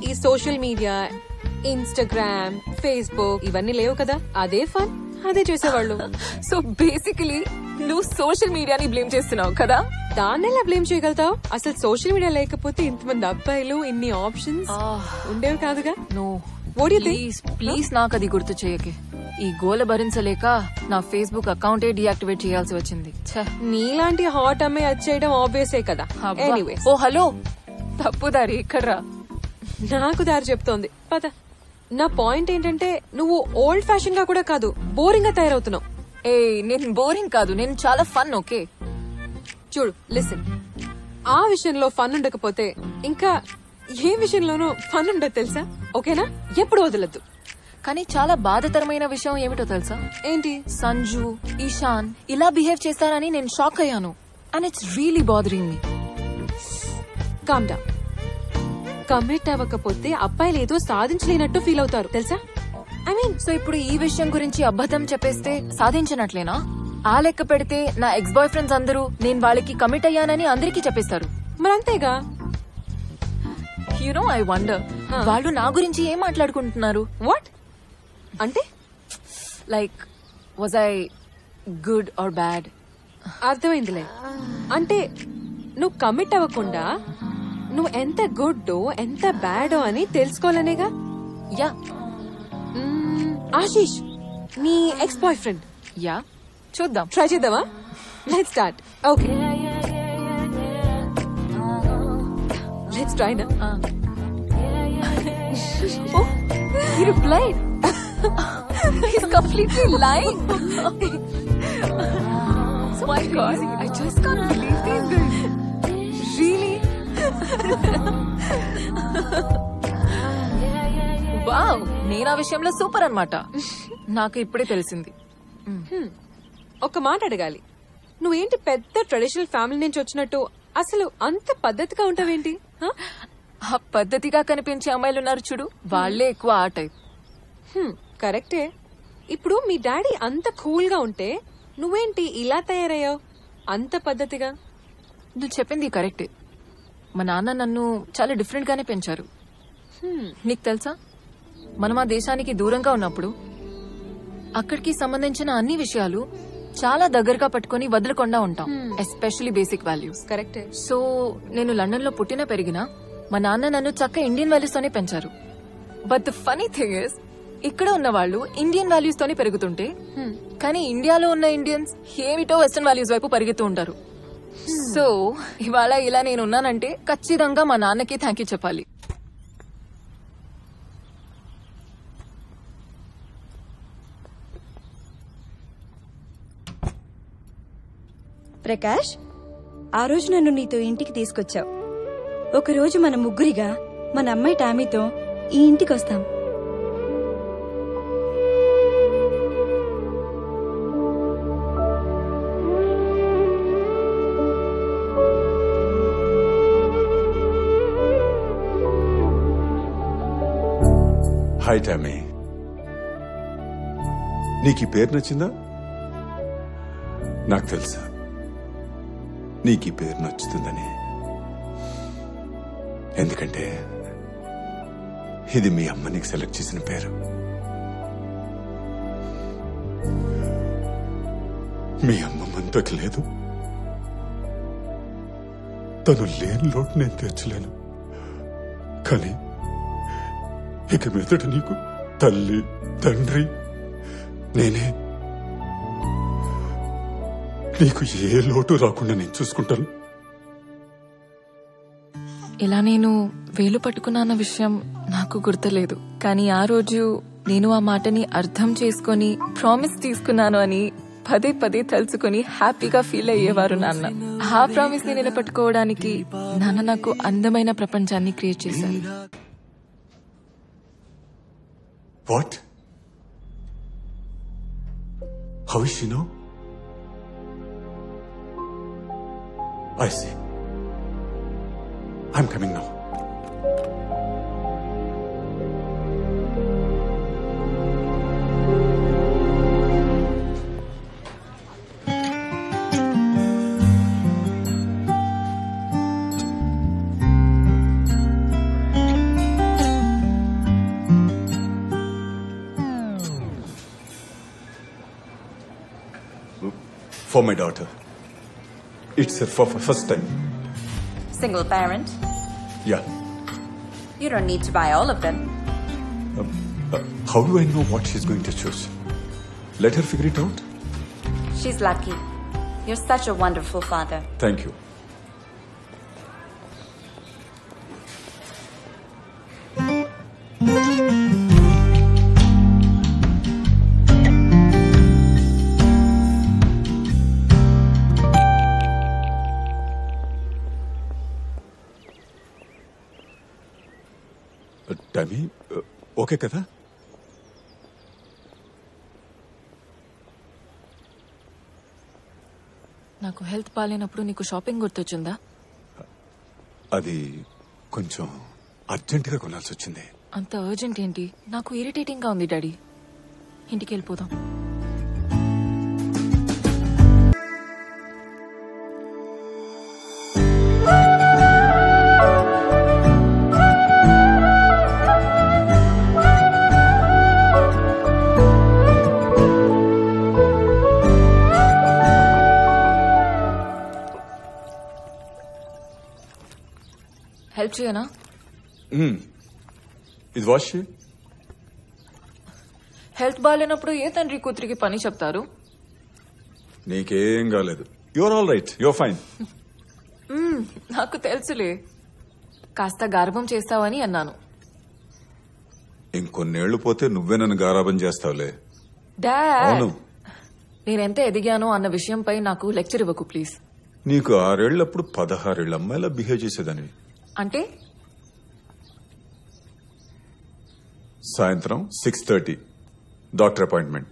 ఈ సోషల్ మీడియా, ఇన్స్టాగ్రామ్, ఫేస్బుక్ ఇవన్నీ లేవు కదా. అదే ఫన్, అదే చేసేవాళ్ళు. సో బేసికలీ నువ్వు సోషల్ మీడియాని బ్లేమ్ చేస్తున్నావు కదా. దాన్ని ఎలా బ్లేమ్ చేయగలుగుతావు? అసలు సోషల్ మీడియా లేకపోతే ఇంతమంది అబ్బాయిలు, ఇన్ని ఆప్షన్స్ ఉండేవి కాదుగా. No, What do you think? Please please నాకు అది గుర్తు చేయకే. ఈ గోల భరించలేక నా ఫేస్బుక్ అకౌంటే డియాక్టివేట్ చేయాల్సి వచ్చింది. నీలాంటి హాట్ అమ్మాయి వచ్చేయడం ఆబ్వియసే కదా. ఎనీవే, ఓ హలో, తప్పుదారి ఇక్కడ్రా. నాకు దారి చెప్తోంది పద. నా పాయింట్ ఏంటంటే నువ్వు ఓల్డ్ ఫ్యాషన్ గా కూడా కాదు, బోరింగ్ గా తయారవుతున్నావు. ఏ, నేను బోరింగ్ కాదు, నేను చాలా ఫన్. ఓకే చూడు, లిసన్, ఆ విషయంలో ఫన్ ఉండకపోతే ఇంకా ఏ విషయంలోనూ ఫన్ ఉండదు తెలుసా. ఓకేనా? ఎప్పుడు వదలద్దు. కానీ చాలా బాధాకరమైన విషయం ఏమిటో తెలుసా? ఏంటి? సంజు, ఈశాన్ ఇలా బిహేవ్ చేస్తారని నేను షాక్ అయ్యాను. And it's really bothering me. Calm down. Commit అవ్వకపోతే అబ్బాయిలు ఏదో సాధించలేనట్టు ఫీల్ అవుతారు తెలుసా. ఐ మీన్, సో ఇప్పుడు ఈ విషయం గురించి అబద్ధం చెప్పేస్తే సాధించినట్లేనా? ఆ లెక్క పెడితే నా ఎక్స్ బాయ్ ఫ్రెండ్స్ అందరూ నేను వాళ్ళకి కమిట్ అయ్యానని అందరికీ చెప్పేస్తారు. మరంతేగా. యూనో, ఐ వండర్ వాళ్ళు నా గురించి ఏం మాట్లాడుకుంటున్నారు. వాట్ అంటే? Like, was I good or bad? అర్థమైందిలే. అంటే నువ్వు కమిట్ అవ్వకుండా నువ్వు ఎంత గుడ్డో ఎంత బ్యాడో అని తెలుసుకోవాలనేగా. యా. ఆశీష్, నీ ఎక్స్ బాయ్ ఫ్రెండ్. యా, చూద్దాం. ట్రై చేద్దామా? Let's start. Okay, let's try నా. Oh, he replied. He's completely lying. Oh my God, I just can't believe these guys. Really? Wow, నేను ఆ విషయంలో సూపర్ అన్నమాట. నాకు ఇప్పుడే తెలిసింది. ఒక మాట అడగాలి, నువ్వేంటి పెద్ద ట్రెడిషనల్ ఫ్యామిలీ నుంచి వచ్చినట్టు అసలు అంత పద్ధతిగా ఉంటావేంటి? ఆ పద్ధతిగా కనిపించే అమ్మాయిలు ఉన్నారు చూడు, వాళ్లే ఎక్కువ ఆ టైప్. కరెక్టే. ఇప్పుడు మీ డాడీ అంత కూల్ గా ఉంటే నువ్వేంటి ఇలా తయారయ్యావు? అంత పద్ధతిగా. నువ్వు చెప్పింది కరెక్టే. మా నాన్న నన్ను చాలా డిఫరెంట్ గానే పెంచారు. నీకు తెలుసా, మనం ఆ దేశానికి దూరంగా ఉన్నప్పుడు అక్కడికి సంబంధించిన అన్ని విషయాలు చాలా దగ్గరగా పట్టుకుని వదలకుండా ఉంటాం, ఎస్పెషల్లీ బేసిక్ వాల్యూస్. కరెక్టే. సో నేను లండన్ లో పుట్టిన పెరిగిన మా నాన్న నన్ను చక్క ఇండియన్ వాల్యూస్ తోనే పెంచారు. But the funny thing is, ఇక్కడ ఉన్న వాళ్ళు ఇండియన్ వాల్యూస్ తోనే పెరుగుతుంటే, కానీ ఇండియాలో ఉన్న ఇండియన్స్ ఏమిటో వెస్టర్న్ వాల్యూస్ వైపు పరిగెత్తూ ఉంటారు. సో ఇవాళ ఇలా నేను ఉన్నానంటే ఖచ్చితంగా మా నాన్నకి థ్యాంక్ యూ చెప్పాలి. ప్రకాష్, ఆ రోజు నన్ను నీతో ఇంటికి తీసుకొచ్చావు. ఒకరోజు మన ముగ్గురిగా మన అమ్మాయి టామీతో ఈ ఇంటికి వస్తాం. హాయ్ టామీ, నీకు ఈ పేరు నచ్చిందా? నాకు తెలుసా నీకు ఈ పేరు నచ్చుతుందని. ఎందుకంటే ఇది మీ అమ్మ నీకు సెలెక్ట్ చేసిన పేరు. మీ అమ్మ మనతోకి లేదు. తను లేని లోటు నేను తీర్చలేను. కానీ ఇక మీదట నీకు తల్లి, తండ్రి నేనే. నీకు ఏ లోటు రాకుండా నేను చూసుకుంటాను. ఇలా నేను వేలు పట్టుకున్న విషయం నాకు గుర్తులేదు, కానీ ఆ రోజు నేను ఆ మాటని అర్థం చేసుకుని ప్రామిస్ తీసుకున్నాను అని పదే పదే తలుచుకుని హ్యాపీగా ఫీల్ అయ్యేవారు నాన్న. ఆ ప్రామిస్ ని నిలబెట్టుకోవడానికి నాన్న నాకు అందమైన ప్రపంచాన్ని క్రియేట్ చేశారు. What? How is she now? I see. I'm coming now. For my daughter. It's her first time. Single parent? Yeah. You don't need to buy all of them. How do I know what she's going to choose? Let her figure it out. She's lucky. You're such a wonderful father. Thank you. Tummy, okay కదా? నాకు health బాగాలేనప్పుడు నీకు shopping గుర్తొచ్చిందా? అది కొంచెం అర్జెంటుగా కొనాల్సి వచ్చింది. అంత అర్జెంట్ ఏంటి? నాకు ఇరిటేటింగ్ గా ఉంది డాడీ. ఇంటికి వెళ్ళిపోదాం. హెల్ప్ చేయనా? ఇది వాష్ చేయి. హెల్త్ బాగాలేనప్పుడు ఏ తండ్రి కూతురికి పని చెప్తారు? నీకేం కాలేదు. Your all right, your fine. నాకు తెలుసులే, కాస్త గార్భం చేస్తావని అన్నాను. ఇంకొన్నేళ్లు పోతే నువ్వే నన్ను గారాబం చేస్తావులే. డాడ్, అవును. నేనెంత ఎదిగానో అన్న విషయంపై నాకు లెక్చర్ ఇవ్వకు ప్లీజ్. నీకు 6 ఏళ్లప్పుడు 16 ఏళ్ల అమ్మాయిలా బిహేవ్ చేసేదానివి. అంటే సాయంత్రం 6:30 doctor appointment.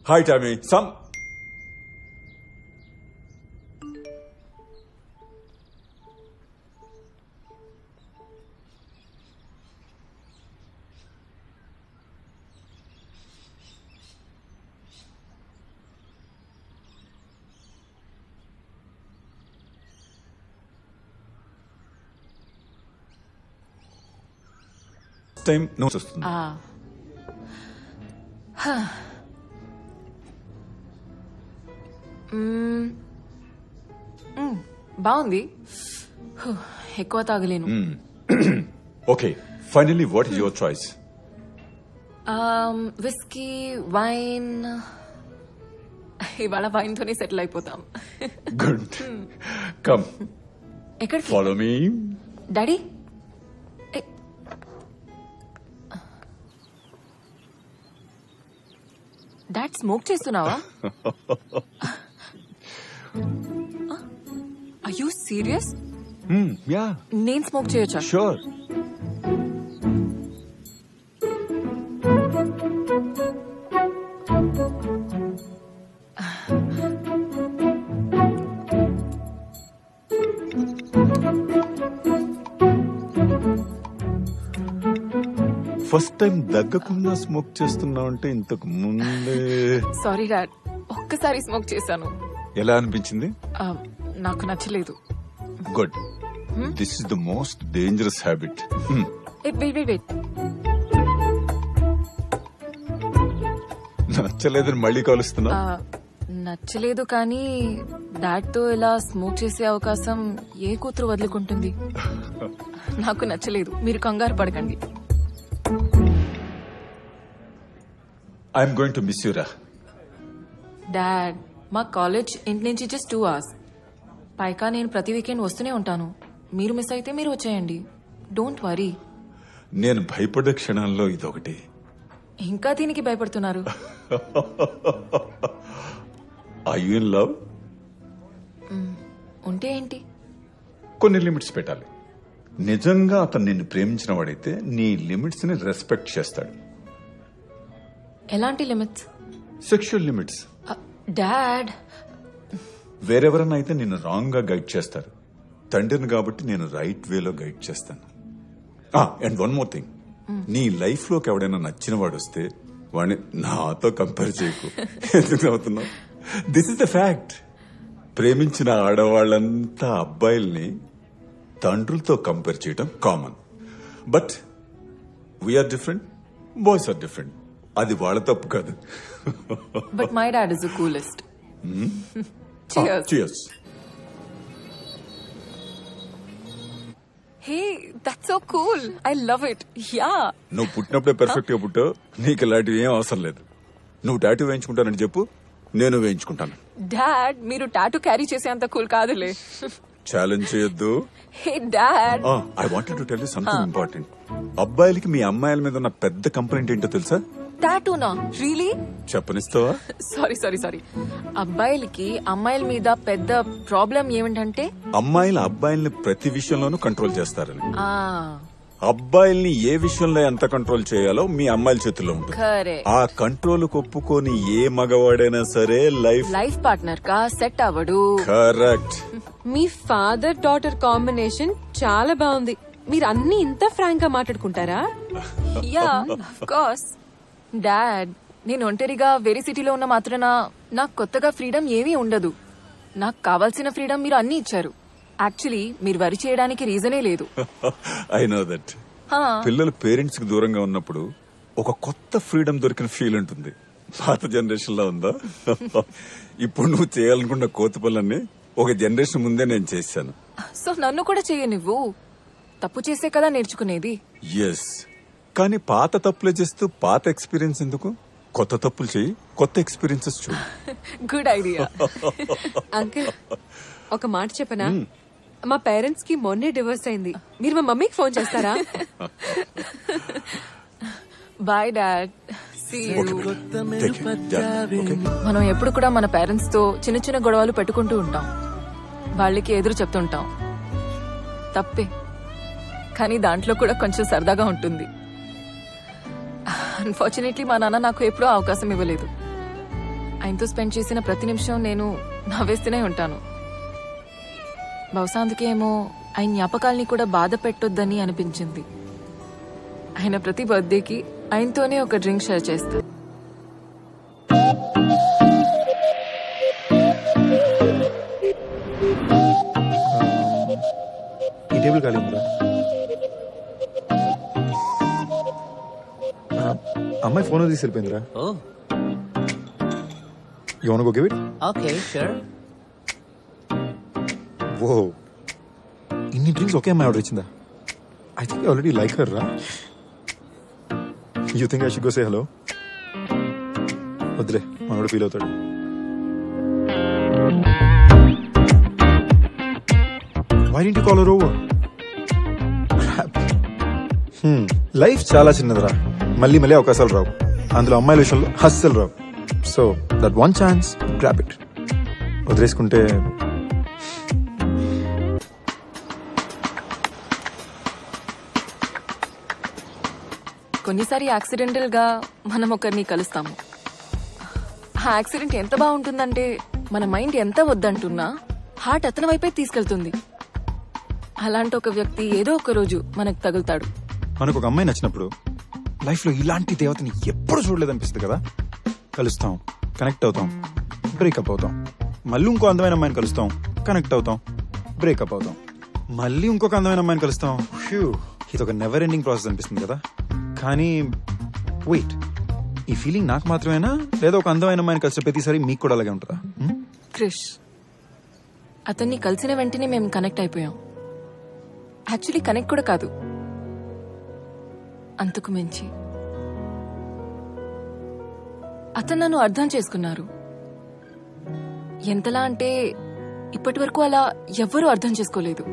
Hi, Tammy. Time no వస్తుంది. బాగుంది. ఎక్కువ తాగలేను. Okay, finally, what is your choice? Whisky, wine. ఇవాళ వైన్ తోనే సెటిల్ అయిపోతాం. Good. Come, ఎక్కడికి? follow me. Daddy, dad smoke చేస్తున్నావా? Are you serious? Yeah, నేను స్మోక్ చేయొచ్చా? sure. ఫస్ట్ టైం దగ్గకుండా స్మోక్ చేస్తున్నావు అంటే ఇంతకు ముందే సారీ డాడ్, ఒక్కసారి స్మోక్ చేశాను. ఎలా అనిపించింది? నాకు నచ్చలేదు. Good. This is the most dangerous habit. Wait, నచ్చలేదని మళ్ళీ కలుస్తున్నా. నచ్చలేదు కానీ డాడ్ తో ఇలా స్మోక్ చేసే అవకాశం ఏ కూతురు వదులుకుంటుంది? నాకు నచ్చలేదు, మీరు కంగారు పడకండి. I'm going to miss you రా. డాడ్, మా కాలేజ్ ఇంటి నుంచి జస్ట్ 2 hours. పైగా నేను ప్రతి వీకెండ్ వస్తూనే ఉంటాను. మీరు మిస్ అయితే మీరు వచ్చేయండి. Don't worry. నేను భయపడే క్షణాల్లో ఇదొకటి. ఇంకా దీనికి భయపడుతున్నారు? Are you in love? ఉంటే ఏంటి? కొన్ని లిమిట్స్ పెట్టాలి. నిజంగా అతను నిన్ను ప్రేమించిన వాడైతే నీ లిమిట్స్ ని రెస్పెక్ట్ చేస్తాడు. ఎలాంటి లిమిట్స్? Sexual limits. డాడ్, వేరెవరన్నా అయితే నిన్ను రాంగ్ గా గైడ్ చేస్తారు. తండ్రిని కాబట్టి నేను రైట్ వేలో గైడ్ చేస్తాను. అండ్ వన్ మోర్ థింగ్, నీ లైఫ్ లోకి ఎవడైనా నచ్చిన వాడు వస్తే వాడిని నాతో కంపేర్ చేయకు. ఎందుకు అవుతున్నావు? This is the fact. ప్రేమించిన ఆడవాళ్ళంతా అబ్బాయిల్ని తండ్రులతో కంపేర్ చేయడం common. But we are different, boys are different. అది వాళ్ళ తప్పు కాదు. But my dad is the coolest. Cheers. Hey, that's so cool. I love it. Yeah, నువ్వు పుట్టినప్పుడే పెర్ఫెక్ట్ గా పుట్టావు. నీకు ఇలాంటివి ఏం అవసరం లేదు. నువ్వు టాటూ వేయించుకుంటానని చెప్పు, నేను వేయించుకుంటాను. డాడ్, మీరు టాటూ క్యారీ చేసేంత కూల్ కాదులే. ఛాలెంజ్ చేయొద్దు. Hey dad, I wanted to tell you something important. అబ్బాయిలకి మీ అమ్మాయిల మీద ఉన్న పెద్ద కంప్లైంట్ ఏంటో తెలుసా? టాటూనా? రియలీ? చెప్పనిస్తావా? సారీ. అబ్బాయిలకి అమ్మాయిల మీద పెద్ద ప్రాబ్లం ఏమిటంటే అమ్మాయిలు అబ్బాయిల్ని ప్రతి విషయంలోనూ కంట్రోల్ చేస్తారని. ఆ, అబ్బాయిల్ని ఏ విషయంలో ఎంత కంట్రోల్ చేయాలో మీ అమ్మాయిల చేతుల్లో ఉంటుంది. కరెక్ట్. ఆ కంట్రోల్ ఒప్పుకొని ఏ మగవాడైనా సరే లైఫ్ పార్ట్నర్ కా సెట్ అవ్వడు. కరెక్ట్. మీ ఫాదర్ డాటర్ కాంబినేషన్ చాలా బాగుంది. మీరు అన్ని ఇంత ఫ్రాంక్ గా మాట్లాడుకుంటారా? Yeah, of course. డాడ్, నేను ఒంటరిగా వేరే సిటీలో ఉన్న మాత్రాన నాకు కొత్తగా ఫ్రీడమ్ ఏమీ ఉండదు. నాకు కావాల్సిన ఫ్రీడమ్ మీరు అన్ని ఇచ్చారు. యాక్చువల్లీ మీరు వరి చేయడానికి రీజనే లేదు. I know that. పిల్లలు పేరెంట్స్ కి దూరంగా ఉన్నప్పుడు ఒక కొత్త ఫ్రీడమ్ దొరికిన ఫీల్ ఉంటుంది. పాత జనరేషన్ లో ఉందా? ఇప్పుడు నువ్వు చేయాలనుకున్న కోతి పనులన్నీ ఒక జనరేషన్ ముందే నేను చేశాను. సో నన్ను కూడా చేయనివ్వు. తప్పు చేసే కదా నేర్చుకునేది. ఎస్, కానీ పాత తప్పులే చేస్తూ పాత ఎక్స్పీరియన్స్ ఎందుకు? కొత్త తప్పులు చేయి, కొత్త ఎక్స్పీరియన్సెస్ చూడు. Good idea. అంకుల్, ఒక మాట చెప్పనా? మా పేరెంట్స్ కి మొన్నే డివోర్స్ అయింది. మీరు మా మమ్మీకి ఫోన్ చేస్తారా? Bye dad. See you. Take care. Yeah, okay. మనం ఎప్పుడు కూడా మన పేరెంట్స్ తో చిన్న చిన్న గొడవలు పెట్టుకుంటూ ఉంటాం. వాళ్ళకి ఎదురు చెప్తుంటాం. తప్పే. కానీ దాంట్లో కూడా కొంచెం సరదాగా ఉంటుంది. అన్ఫార్చునేట్లీ మా నాన్న నాకు ఎప్పుడూ అవకాశం ఇవ్వలేదు. ఆయనతో స్పెండ్ చేసిన ప్రతి నిమిషం నేను నవ్వేస్తూనే ఉంటాను. బహుశా అందుకేమో ఆయన జ్ఞాపకాల్ని కూడా బాధ పెట్టొద్దని అనిపించింది. ఆయన ప్రతి బర్త్డేకి ఆయనతోనే ఒక డ్రింక్ షేర్ చేస్తాను. ఈ టేబుల్ ఖాళీ ఉందా? అమ్మాయి ఫోన్ తీసి వెళ్ళిపోయిందిరా. Oh you want go give it? Okay sure. Oh ఇన్ని డ్రింక్స్ ఒకే అమ్మాయి ఆర్డర్ ఇచ్చిందా? I think already like her రా. You think I should go say hello? వద్దులే, మనోడు ఫీల్ అవుతాడు. Why didn't you call her over? Crap. Life చాలా చిన్నదిరా, మళ్ళీ మళ్ళీ అవకాశాలు రావు. అందులో అమ్మాయిల విషయంలో అస్సలు రావు. So that one chance, grab it. వదిలేసుకుంటే కొన్నిసారి యాక్సిడెంటల్ గా మనం ఒకరిని కలుస్తాము. ఆ యాక్సిడెంట్ ఎంత బాగుంటుందంటే మన మైండ్ ఎంత వద్దంటున్నా హార్ట్ అతని వైపే తీసుకెళ్తుంది. అలాంటి ఒక వ్యక్తి ఏదో ఒక రోజు మనకు తగులుతాడు. మనకు ఒక అమ్మాయి నచ్చినప్పుడు లైఫ్ లో ఇలాంటి దేవతని ఎప్పుడు చూడలేదనిపిస్తుంది కదా. కలుస్తాం, కనెక్ట్ అవుతాం, బ్రేకప్ అవుతాం. మళ్ళీ ఇంకో అందమైన అమ్మాయిని కలుస్తాం, కనెక్ట్ అవుతాం, బ్రేకప్ అవుతాం. మళ్ళీ ఇంకొక అందమైన అమ్మాయిని కలుస్తాం. ఇది ఒక నెవర్ ఎండింగ్ ప్రాసెస్ అనిపిస్తుంది కదా. కానీ వెయిట్, ఈ ఫీలింగ్ నాకు మాత్రమేనా, లేదా ఒక అందమైన అమ్మాయిని కలిసిన ప్రతిసారి మీకు కూడా అలాగే ఉంటుందా? క్రిష్, అతన్ని కలిసిన వెంటనే మేము కనెక్ట్ అయిపోయాం. యాక్చువల్లీ కనెక్ట్ కూడా కాదు, అంతకు మించి అతను నన్ను అర్థం చేసుకున్నారు. ఎంతలా అంటే ఇప్పటి వరకు అలా ఎవ్వరూ అర్థం చేసుకోలేదు.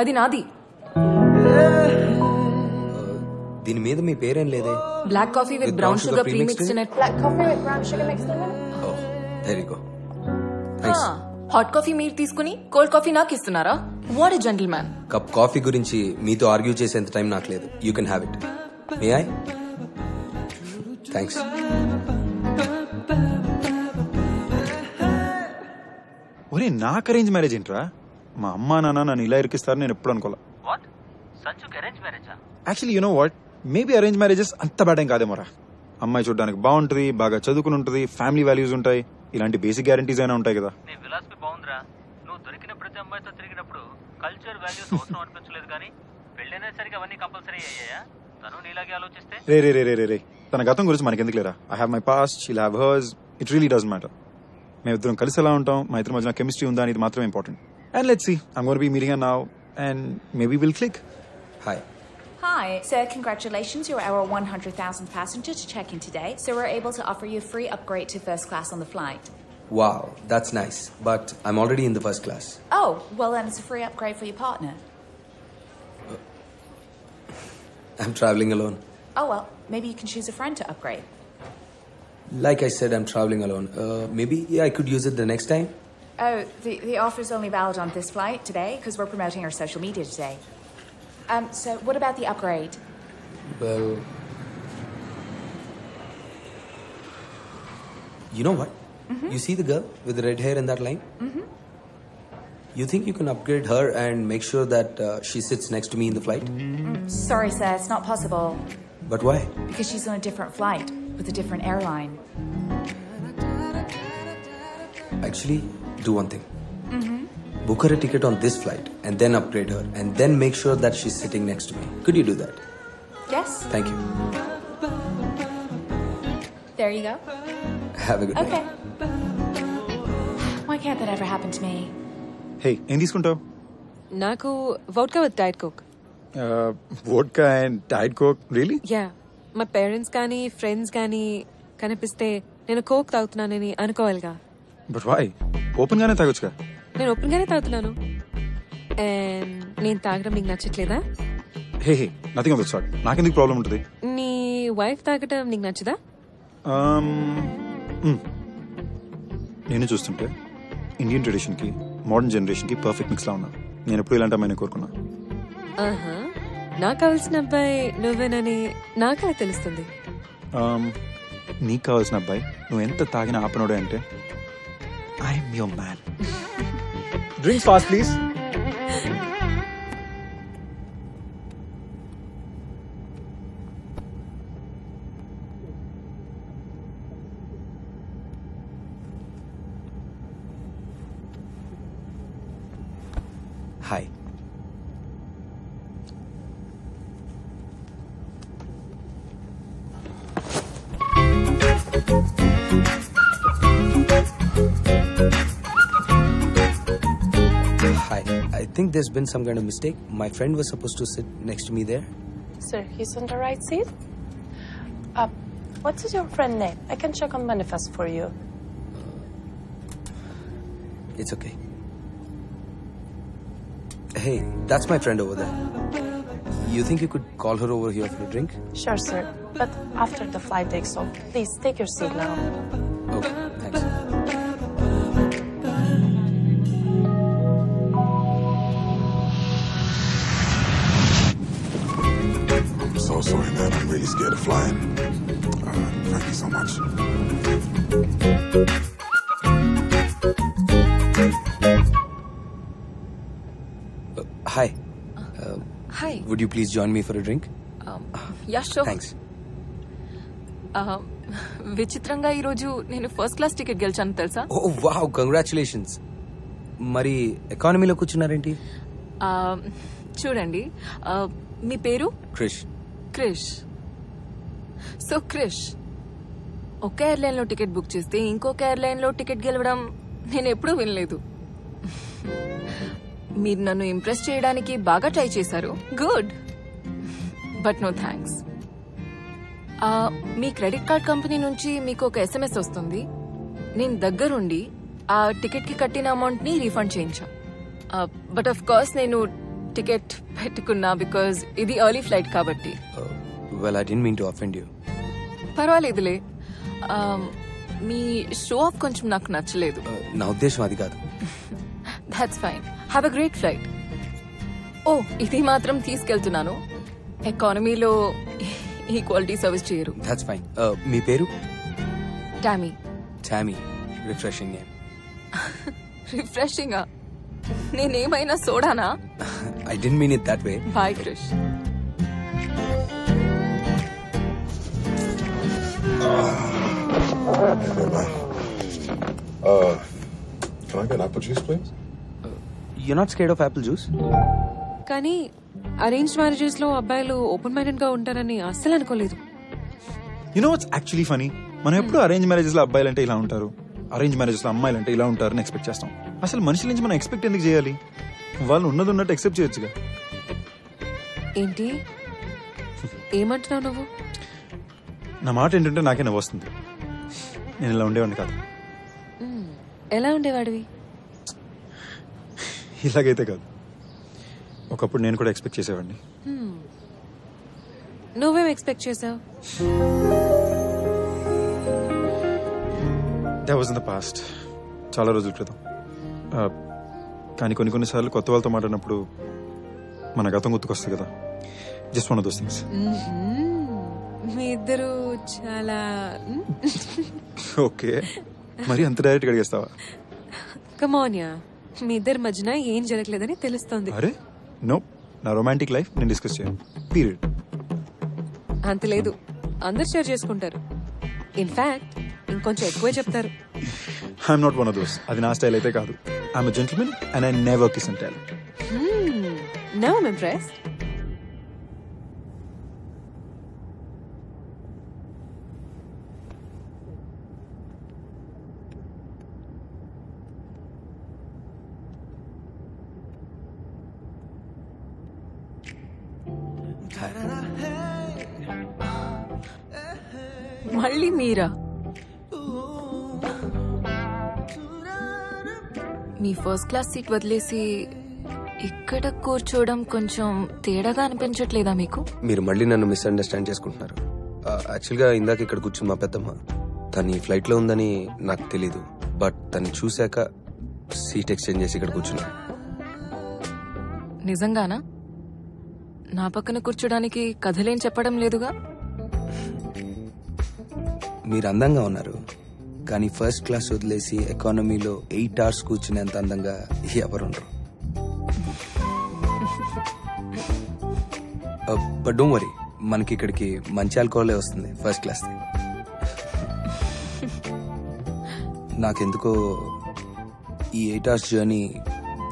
అది నాది. దీని మీద మీ పేరేం లేదే. Black coffee with brown sugar premixed in it. Black coffee with brown sugar mixed in it? There you go. Thanks. Hot coffee మీరు తీసుకుని కోల్డ్ కాఫీ నాకు ఇస్తున్నారా? What a gentleman. Cup coffee గురించి మీతో ఆర్గ్యూ చేసేంత టైం నాకు లేదు. You can have it. May I? Thanks. ఒరే నాకు అరేంజ్ మ్యారేజ్ ఏంట్రా? మా అమ్మా నాన్న నన్ను ఇలా ఇరికిస్తారు నేను ఎప్పుడు అనుకోలే. Actually you know what, maybe arrange marriages అంత బ్యాడ్ ఏం కాదేమోరా. అమ్మాయి చూడడానికి బాగుంటుంది, బాగా చదువుకుని ఉంటుంది, ఫ్యామిలీ వాల్యూస్ ఉంటాయి, ఇలాంటి బేసిక్ గ్యారంటీస్ అయినా ఉంటాయి కదా. నీ ఫిలాసఫీ బాగుందిరా. నువ్వు దొరికిన ప్రతి అమ్మాయితో తిరిగినప్పుడు కల్చర్ వాల్యూస్ అవసరం అనిపించలేదు, కానీ పెళ్ళైనసరికి అవన్నీ కంపల్సరీ అయ్యాయా? తను నీలాగే ఆలోచిస్తే రే రే రే రే రే తన గతం గురించి మనకెందుకు లేరా? I have my past, she'll have hurts. It really doesn't matter. మేము ఇద్దరం కలిసి ఎలా ఉంటాం, మా ఇద్దరి మధ్యన కెమిస్ట్రీ ఉందా అనేది మాత్రమే important. And let's see, I'm gonna be meeting her now and maybe will click. Hi. Hi, sir. Congratulations. You're our 100,000th passenger to check in today, so we're able to offer you a free upgrade to first class on the flight. Wow, that's nice. But I'm already in the first class. Oh, well then it's a free upgrade for your partner. I'm traveling alone. Oh well, maybe you can choose a friend to upgrade. Like I said, I'm traveling alone. Maybe I could use it the next time. Oh, the offer's only valid on this flight today because we're promoting our social media today. So what about the upgrade? Well, you know what? Mm-hmm. You see the girl with the red hair in that line? Mm-hmm. You think you can upgrade her and make sure that she sits next to me in the flight? Sorry, sir, it's not possible. But why? Because she's on a different flight with a different airline. Actually, do one thing. Book her a ticket on this flight and then upgrade her and then make sure that she's sitting next to me. Could you do that? Yes. Thank you. There you go. Have a good Okay. day. Why can't that ever happen to me? Hey ఏం తీసుకుంటావు? నాకు vodka with diet coke. Vodka and diet coke? Really? Yeah, మా parents కానీ friends కానీ కనిపిస్తే నేను coke తాగుతున్నానని అనుకోవాలిగా. But why? ఓపెన్ గానే తాగొచ్చుగా. నేను ఓపెన్ గానే తాగుతున్నాను. అండ్ నేను తాగడం నీకు నచ్చట్లేదా? హే హే నథింగ్ ఆఫ్ ద సార్ట్. నాకెందుకు ప్రాబ్లం ఉంటుంది? నీ వైఫ్ తాగటం నీకు నచ్చదా? నేను చూస్తుంటే ఇండియన్ ట్రెడిషన్ కి మోడర్న్ జనరేషన్ కి పర్ఫెక్ట్ మిక్స్ లా ఉన్నా. నేను ఎప్పుడు ఇలాంటి అమ్మాయిని కోరుకున్నా. ఆహా, నాకు కావాల్సిన అబ్బాయి నువ్వేనని నాకలా తెలుస్తుంది. నీకు కావాల్సిన అబ్బాయి నువ్వు ఎంత తాగినా ఆపనోడే అంటే I'm your man. Drinks fast please. Hi. Hi. I think there's been some kind of mistake. My friend was supposed to sit next to me there. Sir, he's on the right seat. What is your friend name? I can check on manifest for you. It's okay. Hey, that's my friend over there. You think you could call her over here for a drink? Sure, sir. But after the flight takes off, please take your seat now. Okay, thanks. I'm so sorry, man. I'm really scared of flying. Thank you so much. Hi. Hi. Would you please join me for a drink? Yeah, sure. Thanks. విచిత్రంగా ఈరోజు నేను first class ticket గెలిచాను తెలుసా? Oh, wow. Congratulations. మరి ఎకానమీలో కూర్చున్నారేంటి? చూడండి, మీ పేరు? Krish. Krish. So Krish, ఒక ఎయిర్లైన్ లో టికెట్ బుక్ చేస్తే ఇంకొక ఎయిర్లైన్ లో టికెట్ గెలవడం నేను ఎప్పుడూ వినలేదు. మీరు నన్ను ఇంప్రెస్ చేయడానికి బాగా ట్రై చేశారు. Good, but no thanks. మీ క్రెడిట్ కార్డ్ కంపెనీ నుంచి మీకు ఒక SMS వస్తుంది. నేను దగ్గరుండి ఆ టికెట్ కి కట్టిన అమౌంట్ ని రీఫండ్ చేయించా. బట్ ఆఫ్ కోర్స్ నేను టికెట్ పెట్టుకున్నా బికాజ్ ఇది ఎర్లీ ఫ్లైట్ కాబట్టి. Well I didn't mean to offend you. పర్వాలేదులే. మీ షో ఆఫ్ కొంచెం నాకు నచ్చలేదు. నా ఉద్దేశం అది కాదు. That's fine. Have a great flight. Oh, ఇది మాత్రం తీసుకెళ్తున్నాను. ఎకానమీలో ఈక్వాలిటీ సర్వీస్ చేయరు. That's fine. మీ పేరు? Tommy. Tommy. Refreshing name. Refreshing? నేనేమైనా సోడానా? I didn't mean it that way. Bye Krish. Can I get apple juice, please? You're not scared of apple juice? కానీ అరేంజ్ మ్యారేజెస్ లో అబ్బాయిలు ఓపెన్ మైండెడ్ గా ఉంటారని అస్సలు అనుకోలేదు. You know what's actually funny? మనం ఎప్పుడు అరేంజ్ మ్యారేజెస్ లో అబ్బాయిలు అంటే ఇలా ఉంటారు, అరేంజ్ మ్యారేజెస్ లో అమ్మాయిలు అంటే ఇలా ఉంటారని ఎక్స్పెక్ట్ చేస్తాం. అసలు మనుషుల నుంచి మనం ఎక్స్పెక్ట్ ఎందుకు చేయాలి? వాళ్ళు ఉన్నది ఉన్నట్టు ఎక్సెప్ట్ చేయొచ్చుగా. ఏంటి ఏమంటున్నావు నువ్వు? నా మాట ఏంటంటే నాకే నవ్వు వస్తుంది. నేను ఇలా ఉండేవాడిని కాదు. ఎలా ఉండేవాడివి? ఇలాగైతే కాదు. ఒకప్పుడు నేను కూడా ఎక్స్పెక్ట్ చేసేవాడిని. నువ్వేం ఎక్స్పెక్ట్ చేసావు? That was in the past, చాలా రోజుల క్రితం. కానీ కొన్నిసార్లు కొత్త వాళ్ళతో మాట్లాడినప్పుడు మన గతం గుర్తుకొస్తుంది కదా. Just one of those things. మీ ఇద్దరు చాలా ఓకే, మరి అంత డైరెక్ట్ అడిగేస్తావా? కమోనియా, మీ ఇద్దరి మధ్యన ఏం జరగలేదని తెలుస్తుంది. అరే నో, నా రొమాంటిక్ లైఫ్ నేను డిస్కస్ చేయను. పీరియడ్. అంత లేదు, అందరు షేర్ చేసుకుంటారు. ఇన్ఫాక్ట్ ఇంకొంచెం ఎక్కువే చెప్తారు. I'm not one of those. అది నా స్టైల్ అయితే కాదు. I'm a gentleman and I never kiss and tell. Now I'm impressed. మళ్ళీ మీరా? మీ ఫస్ట్ క్లాస్ సీట్ వదిలేసి ఇక్కడ కూర్చోవడం కొంచెం తేడాగా అనిపించట్లేదా మీకు? మీరు మళ్ళీ నన్ను మిస్అండర్స్టాండ్ చేసుకుంటున్నారు. యాక్చువల్గా ఇందాక ఇక్కడ కూర్చుని మా పెద్దమ్మ, తను ఈ ఫ్లైట్ లో ఉందని నాకు తెలీదు. బట్ తను చూశాక సీట్ ఎక్స్చేంజ్ చేసి ఇక్కడ కూర్చున్నా. నిజంగానా? నా పక్కన కూర్చోడానికి కథలేం చెప్పడం లేదుగా. మీరు అందంగా ఉన్నారు, కానీ ఫస్ట్ క్లాస్ వదిలేసి ఎకానమీలో 8 hours కూర్చునేంత అందంగా ఎవరుండరు. బట్ డోంట్ వరీ, మనకి ఇక్కడికి మంచి ఆల్కహాలే వస్తుంది ఫస్ట్ క్లాస్. నాకెందుకో ఈ 8 hours జర్నీ